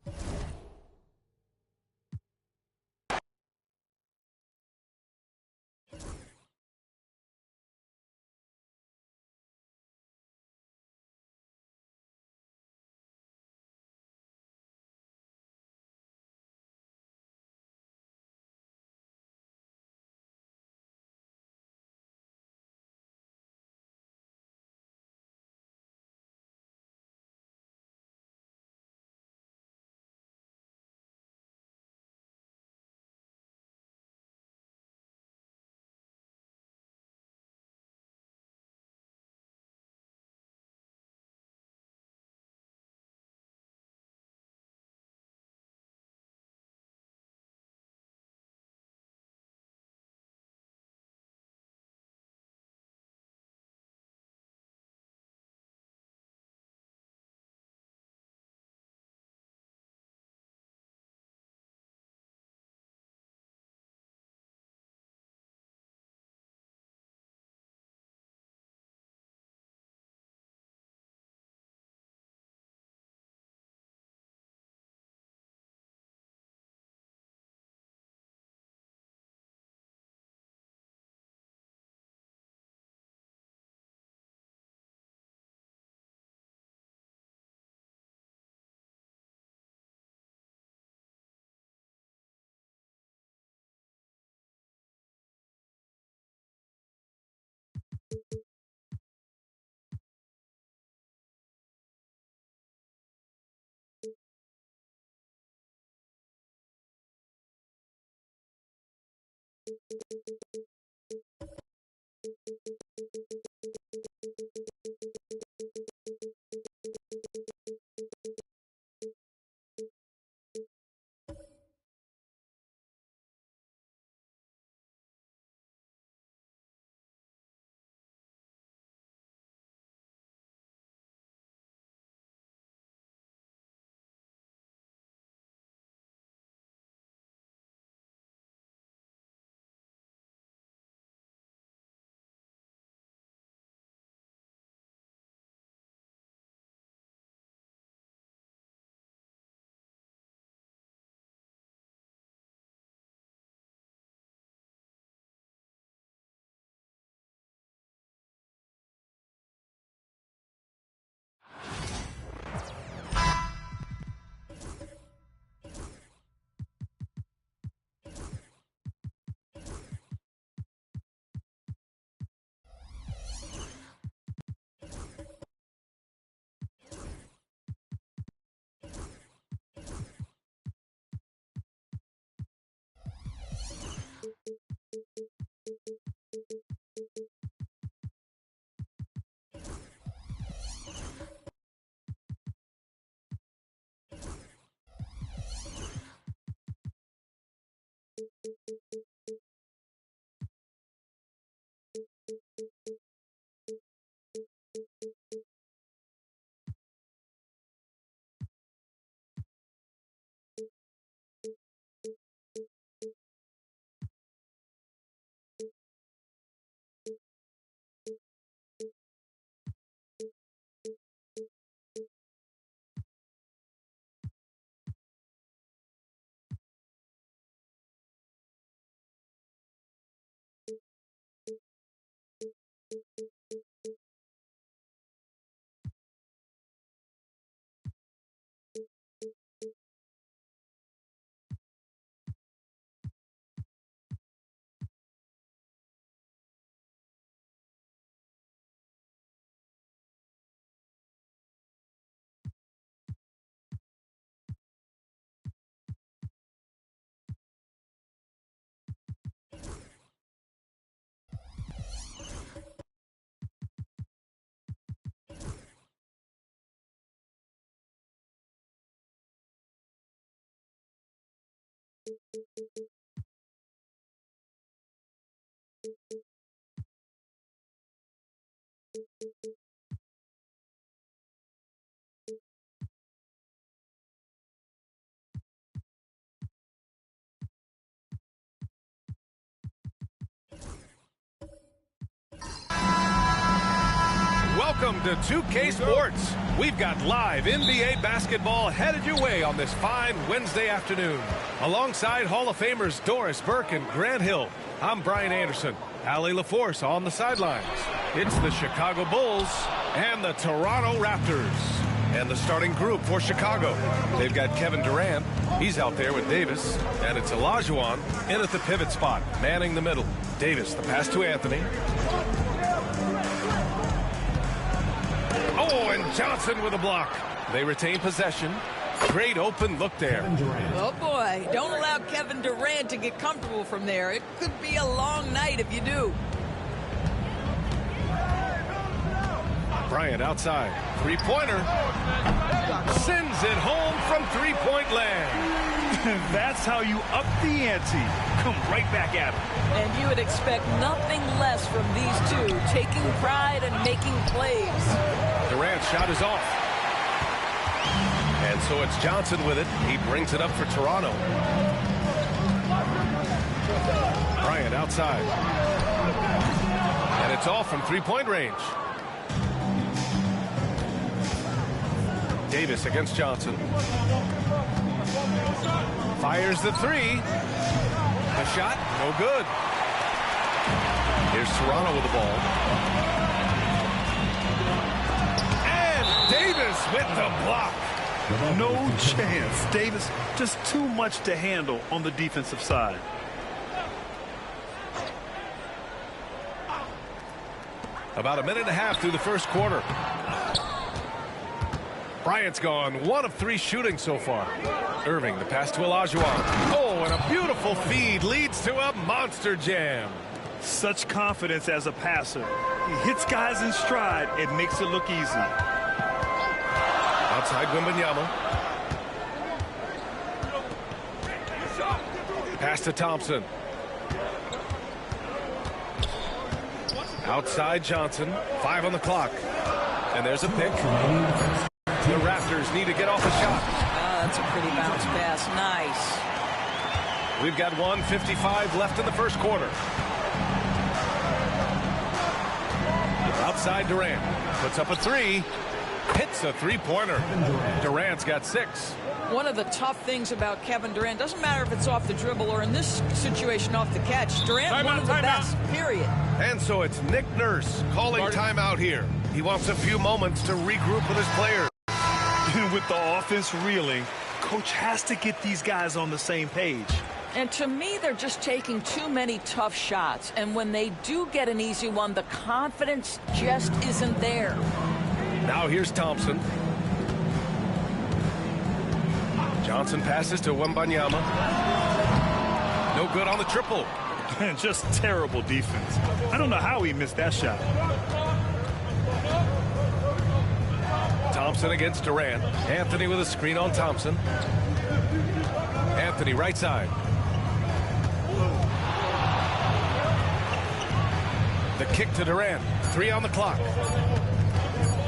Welcome to 2K Sports. We've got live NBA basketball headed your way on this fine Wednesday afternoon. Alongside Hall of Famers Doris Burke and Grant Hill, I'm Brian Anderson. Allie LaForce on the sidelines. It's the Chicago Bulls and the Toronto Raptors. And the starting group for Chicago. They've got Kevin Durant. He's out there with Davis. And it's Olajuwon in at the pivot spot, manning the middle. Davis, the pass to Anthony. Oh, and Johnson with a block. They retain possession. Great open look there. Oh, boy. Don't allow Kevin Durant to get comfortable from there. It could be a long night if you do. Bryant outside. Three-pointer. Sends it home from three-point land. That's how you up the ante. Come right back at him. And you would expect nothing less from these two, taking pride and making plays. Durant's shot is off. And so it's Johnson with it. He brings it up for Toronto. Bryant outside. And it's off from three-point range. Davis against Johnson. Fires the three. The shot, no good. Here's Toronto with the ball. And Davis with the block. No chance. Davis just too much to handle on the defensive side. About a minute and a half through the first quarter. Bryant's gone 1 of 3 shooting so far. Irving, the pass to Olajuwon. Oh, and a beautiful feed leads to a monster jam. Such confidence as a passer. He hits guys in stride. It makes it look easy. Outside Wembanyama. Pass to Thompson. Outside Johnson. 5 on the clock. And there's a pick. The Raptors need to get off a shot. That's a pretty bounce pass. Nice. We've got 1:55 left in the first quarter. Outside Durant. Puts up a three. Hits a three-pointer. Durant's got 6. One of the tough things about Kevin Durant, doesn't matter if it's off the dribble or in this situation off the catch, Durant one of the best, period. And so it's Nick Nurse calling timeout here. He wants a few moments to regroup with his players. With the offense reeling, coach has to get these guys on the same page. And to me, they're just taking too many tough shots. And when they do get an easy one, the confidence just isn't there. Now here's Thompson. Johnson passes to Wembanyama. No good on the triple. Just terrible defense. I don't know how he missed that shot. Thompson against Durant. Anthony with a screen on Thompson. Anthony right side. The kick to Durant. 3 on the clock.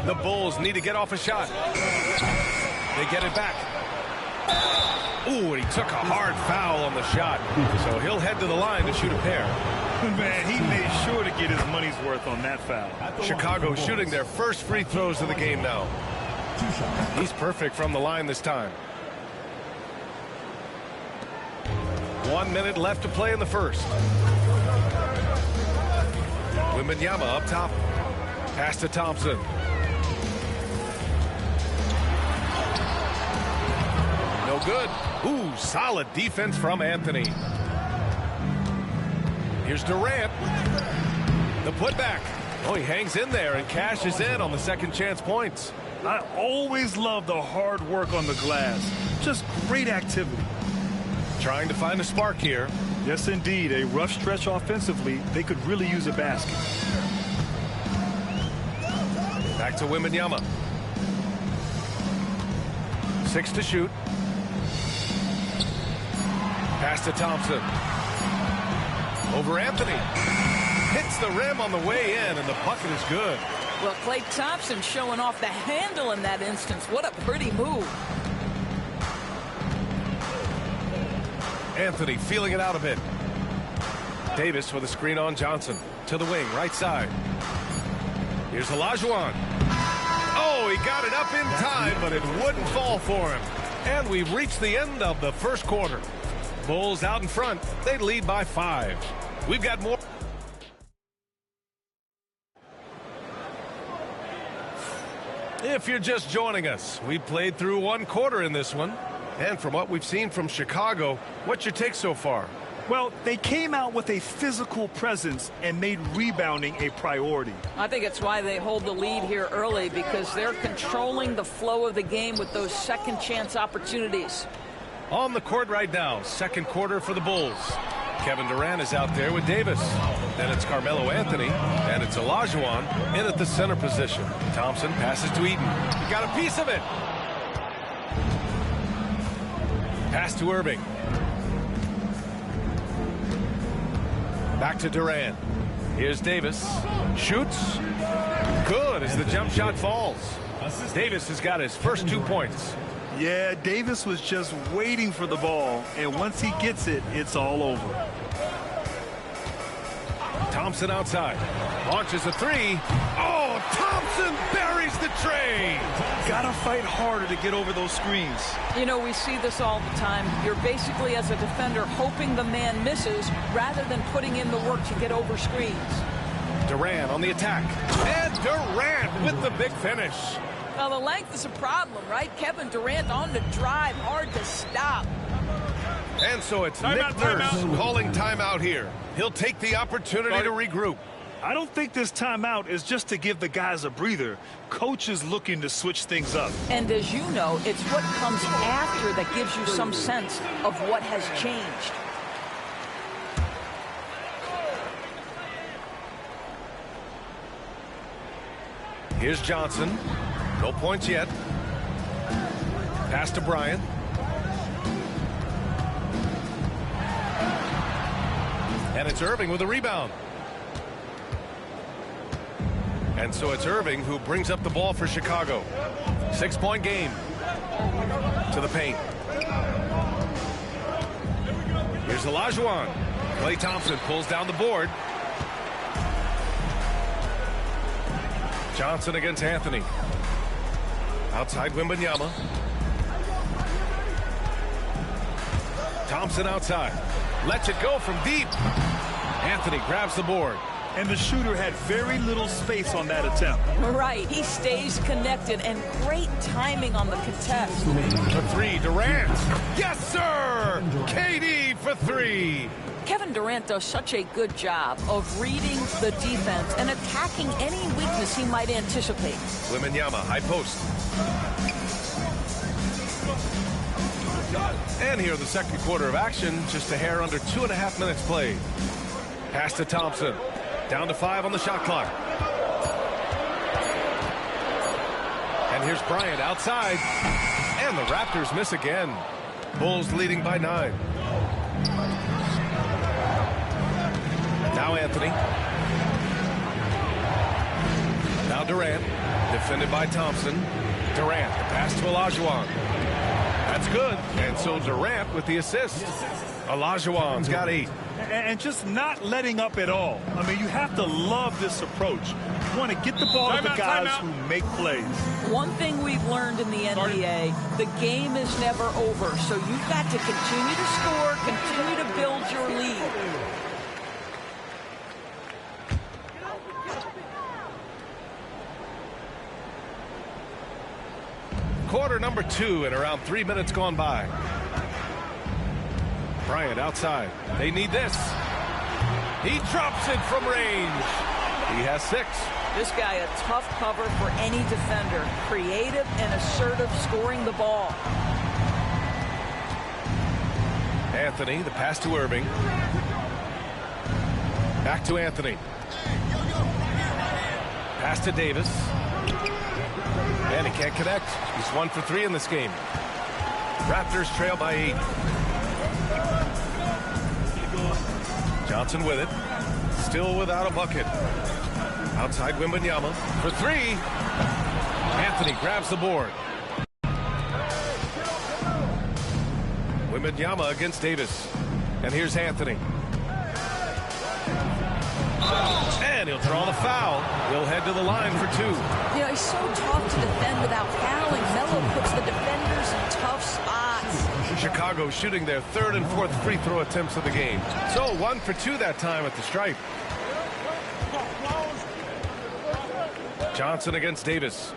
The Bulls need to get off a shot. They get it back. Ooh, and he took a hard foul on the shot. So he'll head to the line to shoot a pair. Man, he made sure to get his money's worth on that foul. Chicago shooting their first free throws of the game now. He's perfect from the line this time. 1 minute left to play in the first. Wembanyama up top. Pass to Thompson. No good. Ooh, solid defense from Anthony. Here's Durant. The putback. Oh, he hangs in there and cashes in on the second chance points. I always love the hard work on the glass. Just great activity. Trying to find a spark here. Yes, indeed. A rough stretch offensively. They could really use a basket. Back to Wembanyama. 6 to shoot. Pass Pass to Thompson. Over Anthony. Hits the rim on the way in, and the bucket is good. Well, Klay Thompson showing off the handle in that instance. What a pretty move. Anthony feeling it out a bit. Davis with a screen on Johnson. To the wing, right side. Here's Olajuwon. Oh, he got it up in time, but it wouldn't fall for him. And we've reached the end of the first quarter. Bulls out in front. They lead by 5. We've got more. If you're just joining us, we played through 1 quarter in this one. And from what we've seen from Chicago, what's your take so far? Well, they came out with a physical presence and made rebounding a priority. I think it's why they hold the lead here early, because they're controlling the flow of the game with those second chance opportunities. On the court right now, second quarter for the Bulls. Kevin Durant is out there with Davis. Then it's Carmelo Anthony, and it's Olajuwon in at the center position. Thompson passes to Eaton. He got a piece of it. Pass to Irving. Back to Durant. Here's Davis. Shoots. Good as the jump shot falls. Davis has got his first 2 points. Yeah, Davis was just waiting for the ball, and once he gets it, it's all over. Thompson outside. Launches a 3. Oh, Thompson buries the tray. Gotta fight harder to get over those screens. You know, we see this all the time. You're basically, as a defender, hoping the man misses rather than putting in the work to get over screens. Durant on the attack. And Durant with the big finish. Well, the length is a problem, right? Kevin Durant on the drive, hard to stop. And so it's Nick Nurse calling timeout here. He'll take the opportunity to regroup. I don't think this timeout is just to give the guys a breather. Coach is looking to switch things up. And as you know, it's what comes after that gives you some sense of what has changed. Here's Johnson. No points yet. Pass to Bryant. And it's Irving with a rebound. And so it's Irving who brings up the ball for Chicago. 6-point game. To the paint. Here's Olajuwon. Klay Thompson pulls down the board. Johnson against Anthony. Outside Wembanyama. Thompson outside. Lets it go from deep. Anthony grabs the board. And the shooter had very little space on that attempt. Right. He stays connected, and great timing on the contest. For 3, Durant. Yes, sir! KD for 3. Kevin Durant does such a good job of reading the defense and attacking any weakness he might anticipate. Wembanyama, high post. And here the second quarter of action, just a hair under 2.5 minutes played. Pass to Thompson. Down to 5 on the shot clock. And here's Bryant outside. And the Raptors miss again. Bulls leading by 9. Now Anthony. Now Durant. Defended by Thompson. Durant. Pass to Olajuwon. That's good. And so Durant with the assist. Olajuwon's got 8. And just not letting up at all. I mean, you have to love this approach. You want to get the ball to the guys who make plays. One thing we've learned in the NBA, the game is never over. So you've got to continue to score, continue to build your lead. Quarter number 2 and around 3 minutes gone by. Bryant outside. They need this. He drops it from range. He has 6. This guy a tough cover for any defender. Creative and assertive scoring the ball. Anthony, the pass to Irving. Back to Anthony. Pass to Davis. And he can't connect. He's 1 for 3 in this game. Raptors trail by 8. Johnson with it. Still without a bucket. Outside Wembanyama for three. Anthony grabs the board. Wembanyama against Davis. And here's Anthony. And he'll draw the foul. He'll head to the line for two. You know, he's so tough to defend without fouling. Melo puts the defenders in tough spots. Chicago shooting their third and fourth free throw attempts of the game. So 1 for 2 that time at the stripe. Johnson against Davis.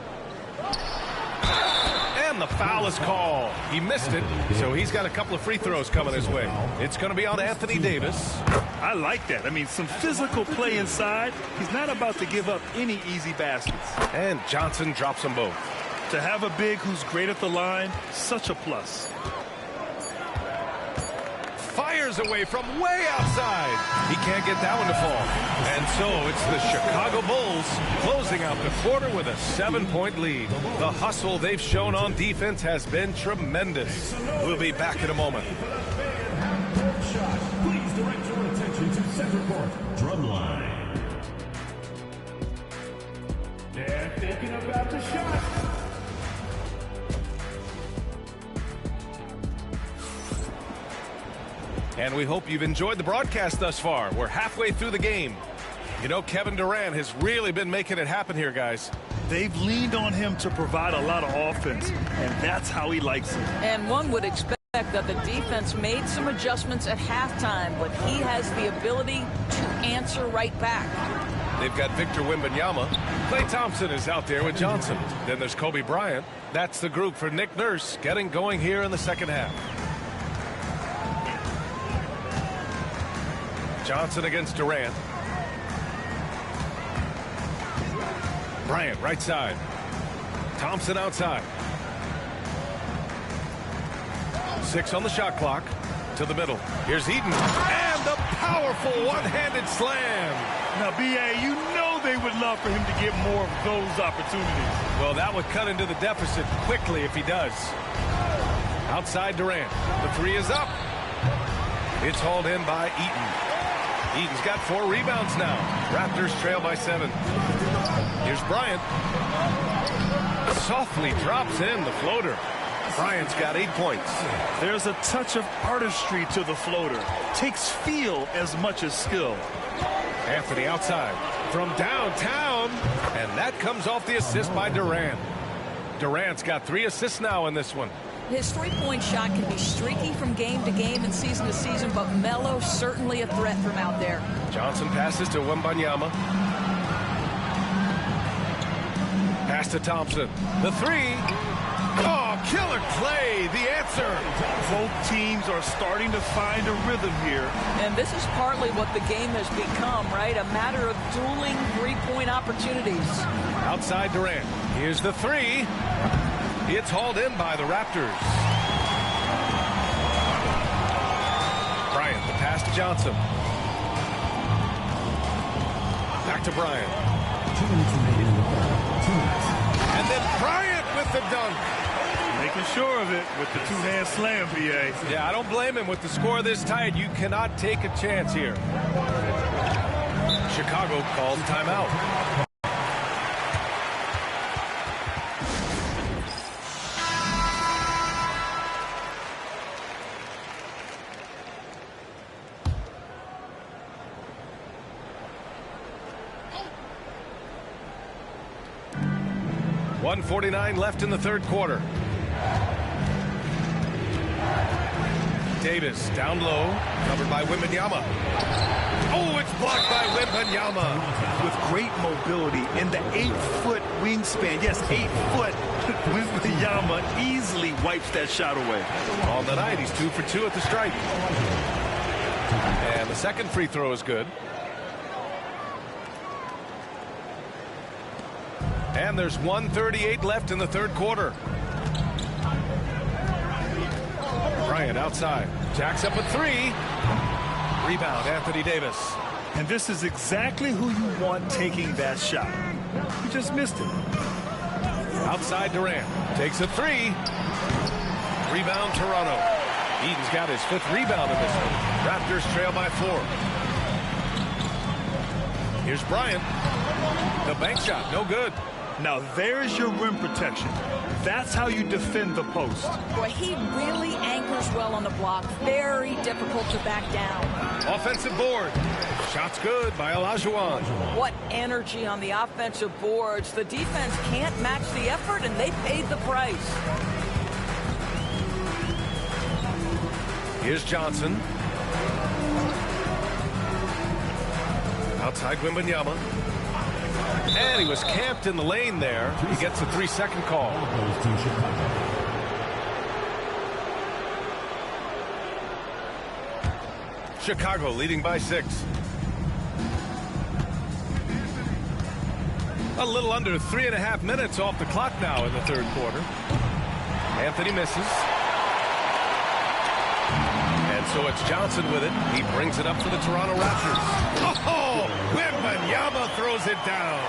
And the foul is called. He missed it, so he's got a couple of free throws coming his way. It's going to be on Anthony Davis. I like that. I mean, some physical play inside. He's not about to give up any easy baskets. And Johnson drops them both. To have a big who's great at the line, such a plus. Fires away from way outside. He can't get that one to fall. And so it's the Chicago Bulls closing out the quarter with a 7-point lead. The hustle they've shown on defense has been tremendous. We'll be back in a moment. Please direct your attention to center court. Drumline. They're thinking about the shot. And we hope you've enjoyed the broadcast thus far. We're halfway through the game. You know, Kevin Durant has really been making it happen here, guys. They've leaned on him to provide a lot of offense, and that's how he likes it. And one would expect that the defense made some adjustments at halftime, but he has the ability to answer right back. They've got Victor Wembanyama. Klay Thompson is out there with Johnson. Then there's Kobe Bryant. That's the group for Nick Nurse getting going here in the second half. Johnson against Durant. Bryant right side. Thompson outside. 6 on the shot clock. To the middle. Here's Eaton. And the powerful one-handed slam. Now, B.A., you know they would love for him to get more of those opportunities. Well, that would cut into the deficit quickly if he does. Outside Durant. The three is up. It's hauled in by Eaton. Eaton's got 4 rebounds now. Raptors trail by 7. Here's Bryant. Softly drops in the floater. Bryant's got 8 points. There's a touch of artistry to the floater. Takes feel as much as skill. Anthony outside from downtown. And that comes off the assist by Durant. Durant's got 3 assists now in this one. His three-point shot can be streaky from game to game and season to season, but Melo certainly a threat from out there. Johnson passes to Wembanyama. Pass to Thompson. The three. Oh, killer play. The answer. Both teams are starting to find a rhythm here. And this is partly what the game has become, right? A matter of dueling three-point opportunities. Outside Durant. Here's the three. It's hauled in by the Raptors. Bryant, the pass to Johnson. Back to Bryant. 2 minutes remaining in the quarter. 2 minutes. And then Bryant with the dunk. Making sure of it with the two-hand slam, B.A. Yeah, I don't blame him. With the score this tight, you cannot take a chance here. Chicago calls timeout. .149 left in the third quarter. Davis down low, covered by Wembanyama. Oh, it's blocked by Wembanyama. With great mobility in the 8-foot wingspan. Yes, 8 foot. Wembanyama easily wipes that shot away. On the night, he's 2 for 2 at the stripe. And the second free throw is good. And there's 1:38 left in the third quarter. Bryant outside. Jacks up a 3. Rebound, Anthony Davis. And this is exactly who you want taking that shot. He just missed it. Outside Durant. Takes a 3. Rebound, Toronto. Eden's got his 5th rebound in this one. Raptors trail by 4. Here's Bryant. The bank shot, no good. Now there's your rim protection. That's how you defend the post. Boy, he really anchors well on the block. Very difficult to back down. Offensive board. Shot's good by Olajuwon. What energy on the offensive boards. The defense can't match the effort, and they paid the price. Here's Johnson. Outside Wembanyama. And he was camped in the lane there. He gets a 3-second call. Chicago leading by 6. A little under 3.5 minutes off the clock now in the 3rd quarter. Anthony misses. And so it's Johnson with it. He brings it up for the Toronto Raptors. Oh, Wembanyama throws it down.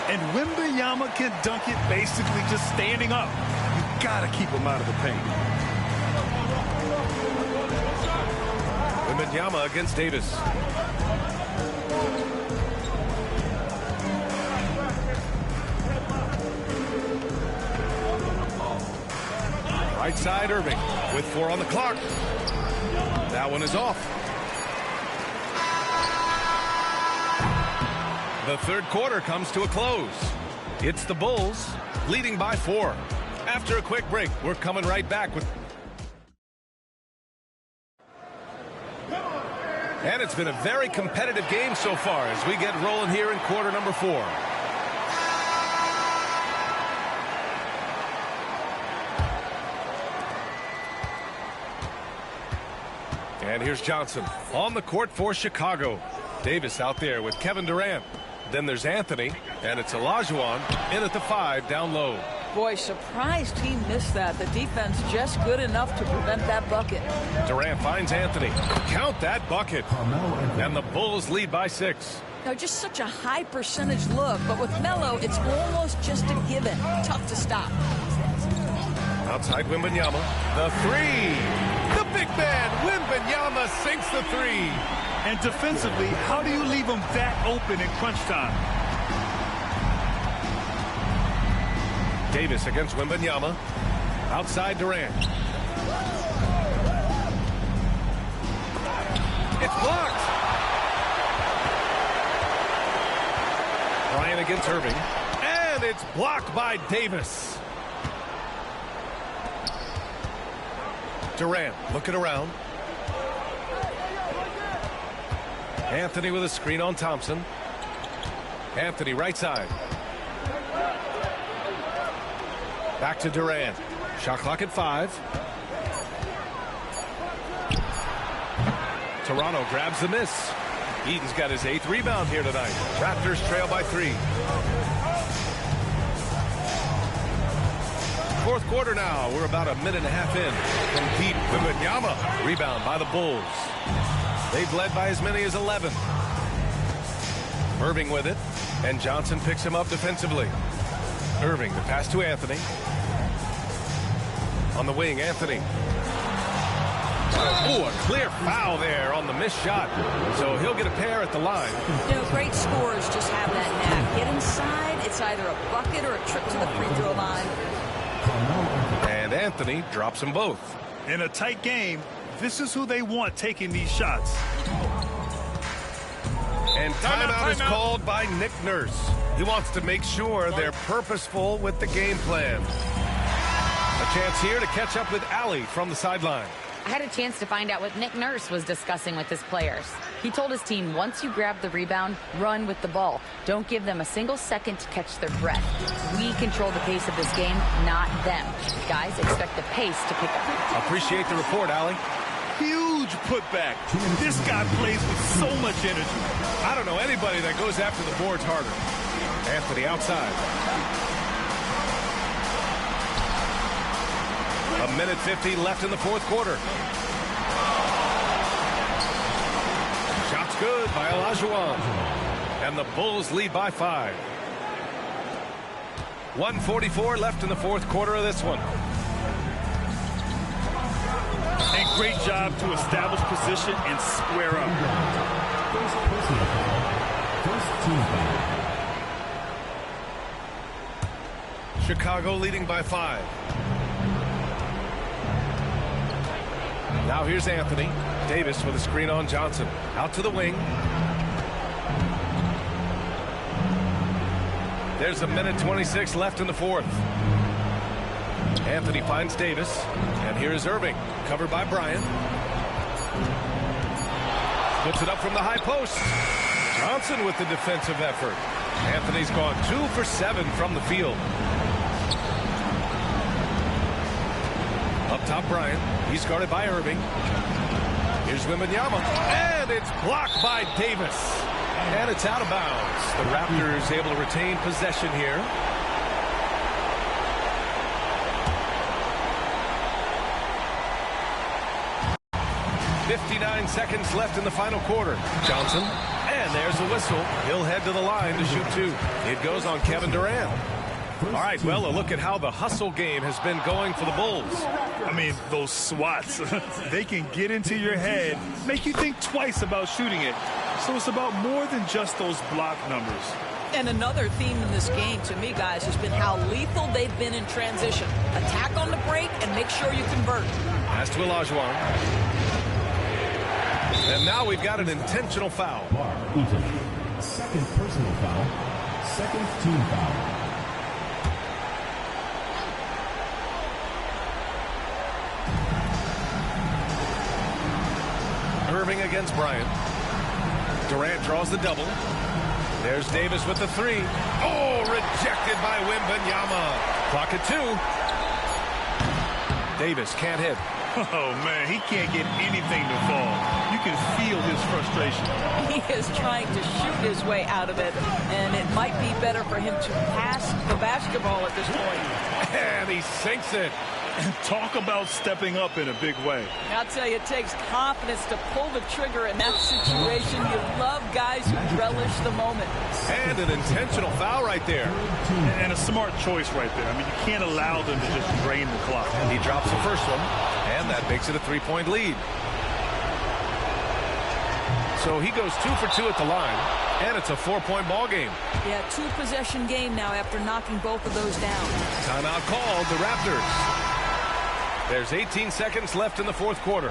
And Wembanyama can dunk it basically just standing up. You gotta keep him out of the paint. Wembanyama against Davis. Right side Irving with 4 on the clock. That one is off. The 3rd quarter comes to a close. It's the Bulls leading by 4. After a quick break, we're coming right back with... And it's been a very competitive game so far as we get rolling here in quarter number 4. And here's Johnson on the court for Chicago. Davis out there with Kevin Durant. Then there's Anthony, and it's Olajuwon in at the 5 down low. Boy, surprised he missed that. The defense just good enough to prevent that bucket. Durant finds Anthony. Count that bucket. And the Bulls lead by 6. Now, just such a high percentage look, but with Melo, it's almost just a given. Tough to stop. Outside Wembanyama. The 3. The big man, Wembanyama, sinks the 3. And defensively, how do you leave him that open in crunch time? Davis against Wembanyama. Outside Durant. It's blocked. Bryant against Irving. And it's blocked by Davis. Durant looking around. Anthony with a screen on Thompson. Anthony right side. Back to Durant. Shot clock at 5. Toronto grabs the miss. Eden's got his 8th rebound here tonight. Raptors trail by 3. 4th quarter now. We're about a minute and a half in. From deep, Wembanyama. Rebound by the Bulls. They've led by as many as 11. Irving with it. And Johnson picks him up defensively. Irving, the pass to Anthony. On the wing, Anthony. Oh, a clear foul there on the missed shot. So he'll get a pair at the line. You know, great scorers just have that knack. Get inside, it's either a bucket or a trip to the free throw line. And Anthony drops them both. In a tight game, this is who they want taking these shots. And timeout is called by Nick Nurse. He wants to make sure they're purposeful with the game plan. A chance here to catch up with Allie from the sideline. I had a chance to find out what Nick Nurse was discussing with his players. He told his team, once you grab the rebound, run with the ball. Don't give them a single second to catch their breath. We control the pace of this game, not them. Guys, expect the pace to pick up. Appreciate the report, Allie. Huge putback. This guy plays with so much energy. I don't know anybody that goes after the boards harder. Anthony outside. A minute 50 left in the 4th quarter. Shots good by Olajuwon. And the Bulls lead by 5. 1:44 left in the 4th quarter of this one. Great job to establish position and square up. First personal foul. First team foul. Chicago leading by 5. Now here's Anthony Davis with a screen on Johnson. Out to the wing. There's a minute 26 left in the fourth. Anthony finds Davis. And here is Irving. Covered by Bryant. Puts it up from the high post. Johnson with the defensive effort. Anthony's gone 2 for 7 from the field. Up top, Bryant. He's guarded by Irving. Here's Wembanyama. And it's blocked by Davis. And it's out of bounds. The Raptors able to retain possession here. .59 seconds left in the final quarter. Johnson. And there's the whistle. He'll head to the line to shoot 2. It goes on Kevin Durant. All right, well, a look at how the hustle game has been going for the Bulls. I mean, those swats, they can get into your head, make you think twice about shooting it. So it's about more than just those block numbers. And another theme in this game, to me, guys, has been how lethal they've been in transition. Attack on the break and make sure you convert. Pass to Olajuwon. And now we've got an intentional foul. Second personal foul. Second team foul. Irving against Bryant. Durant draws the double. There's Davis with the 3. Oh, rejected by Wembanyama. Clock at 2. Davis can't hit. Oh, man, he can't get anything to fall. You can feel his frustration. He is trying to shoot his way out of it, and it might be better for him to pass the basketball at this point. And he sinks it. And talk about stepping up in a big way. I'll tell you, it takes confidence to pull the trigger in that situation. You love guys who relish the moment. And an intentional foul right there. And a smart choice right there. I mean, you can't allow them to just drain the clock. He drops the first one, and that makes it a 3-point lead. So he goes 2 for 2 at the line, and it's a 4-point ball game. Yeah, 2-possession game now after knocking both of those down. Timeout called, the Raptors. There's 18 seconds left in the fourth quarter.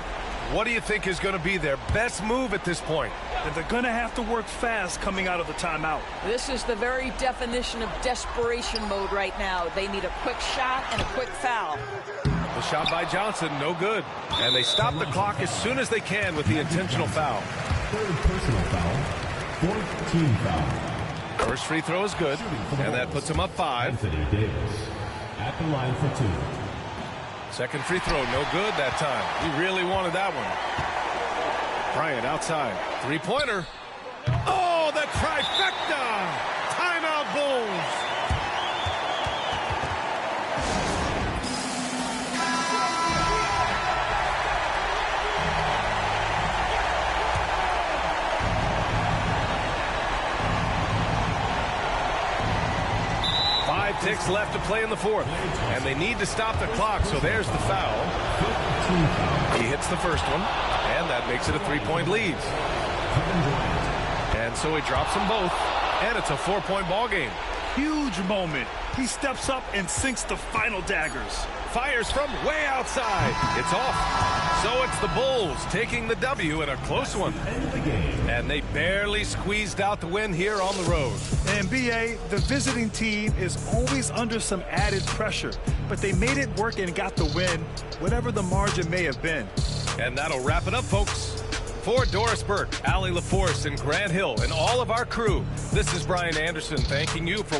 What do you think is going to be their best move at this point? And they're going to have to work fast coming out of the timeout. This is the very definition of desperation mode right now. They need a quick shot and a quick foul. The shot by Johnson, no good. And they stop the clock as soon as they can with the intentional foul. Third personal foul. Fourth team foul. First free throw is good, and that puts him up 5. Anthony Davis at the line for 2. Second free throw, no good that time. He really wanted that one. Bryant outside. 3-pointer. Oh, the trifecta! Timeout Bulls! Ticks left to play in the fourth, and they need to stop the clock, so there's the foul. He hits the first one, and that makes it a 3-point lead. And so he drops them both, and it's a 4-point ball game. Huge moment. He steps up and sinks the final daggers. Fires from way outside. It's off. So it's the Bulls taking the W in a close one. And they barely squeezed out the win here on the road. And BA, the visiting team is always under some added pressure, but they made it work and got the win, whatever the margin may have been. And that'll wrap it up, folks. For Doris Burke, Allie LaForce, and Grant Hill, and all of our crew, this is Brian Anderson thanking you for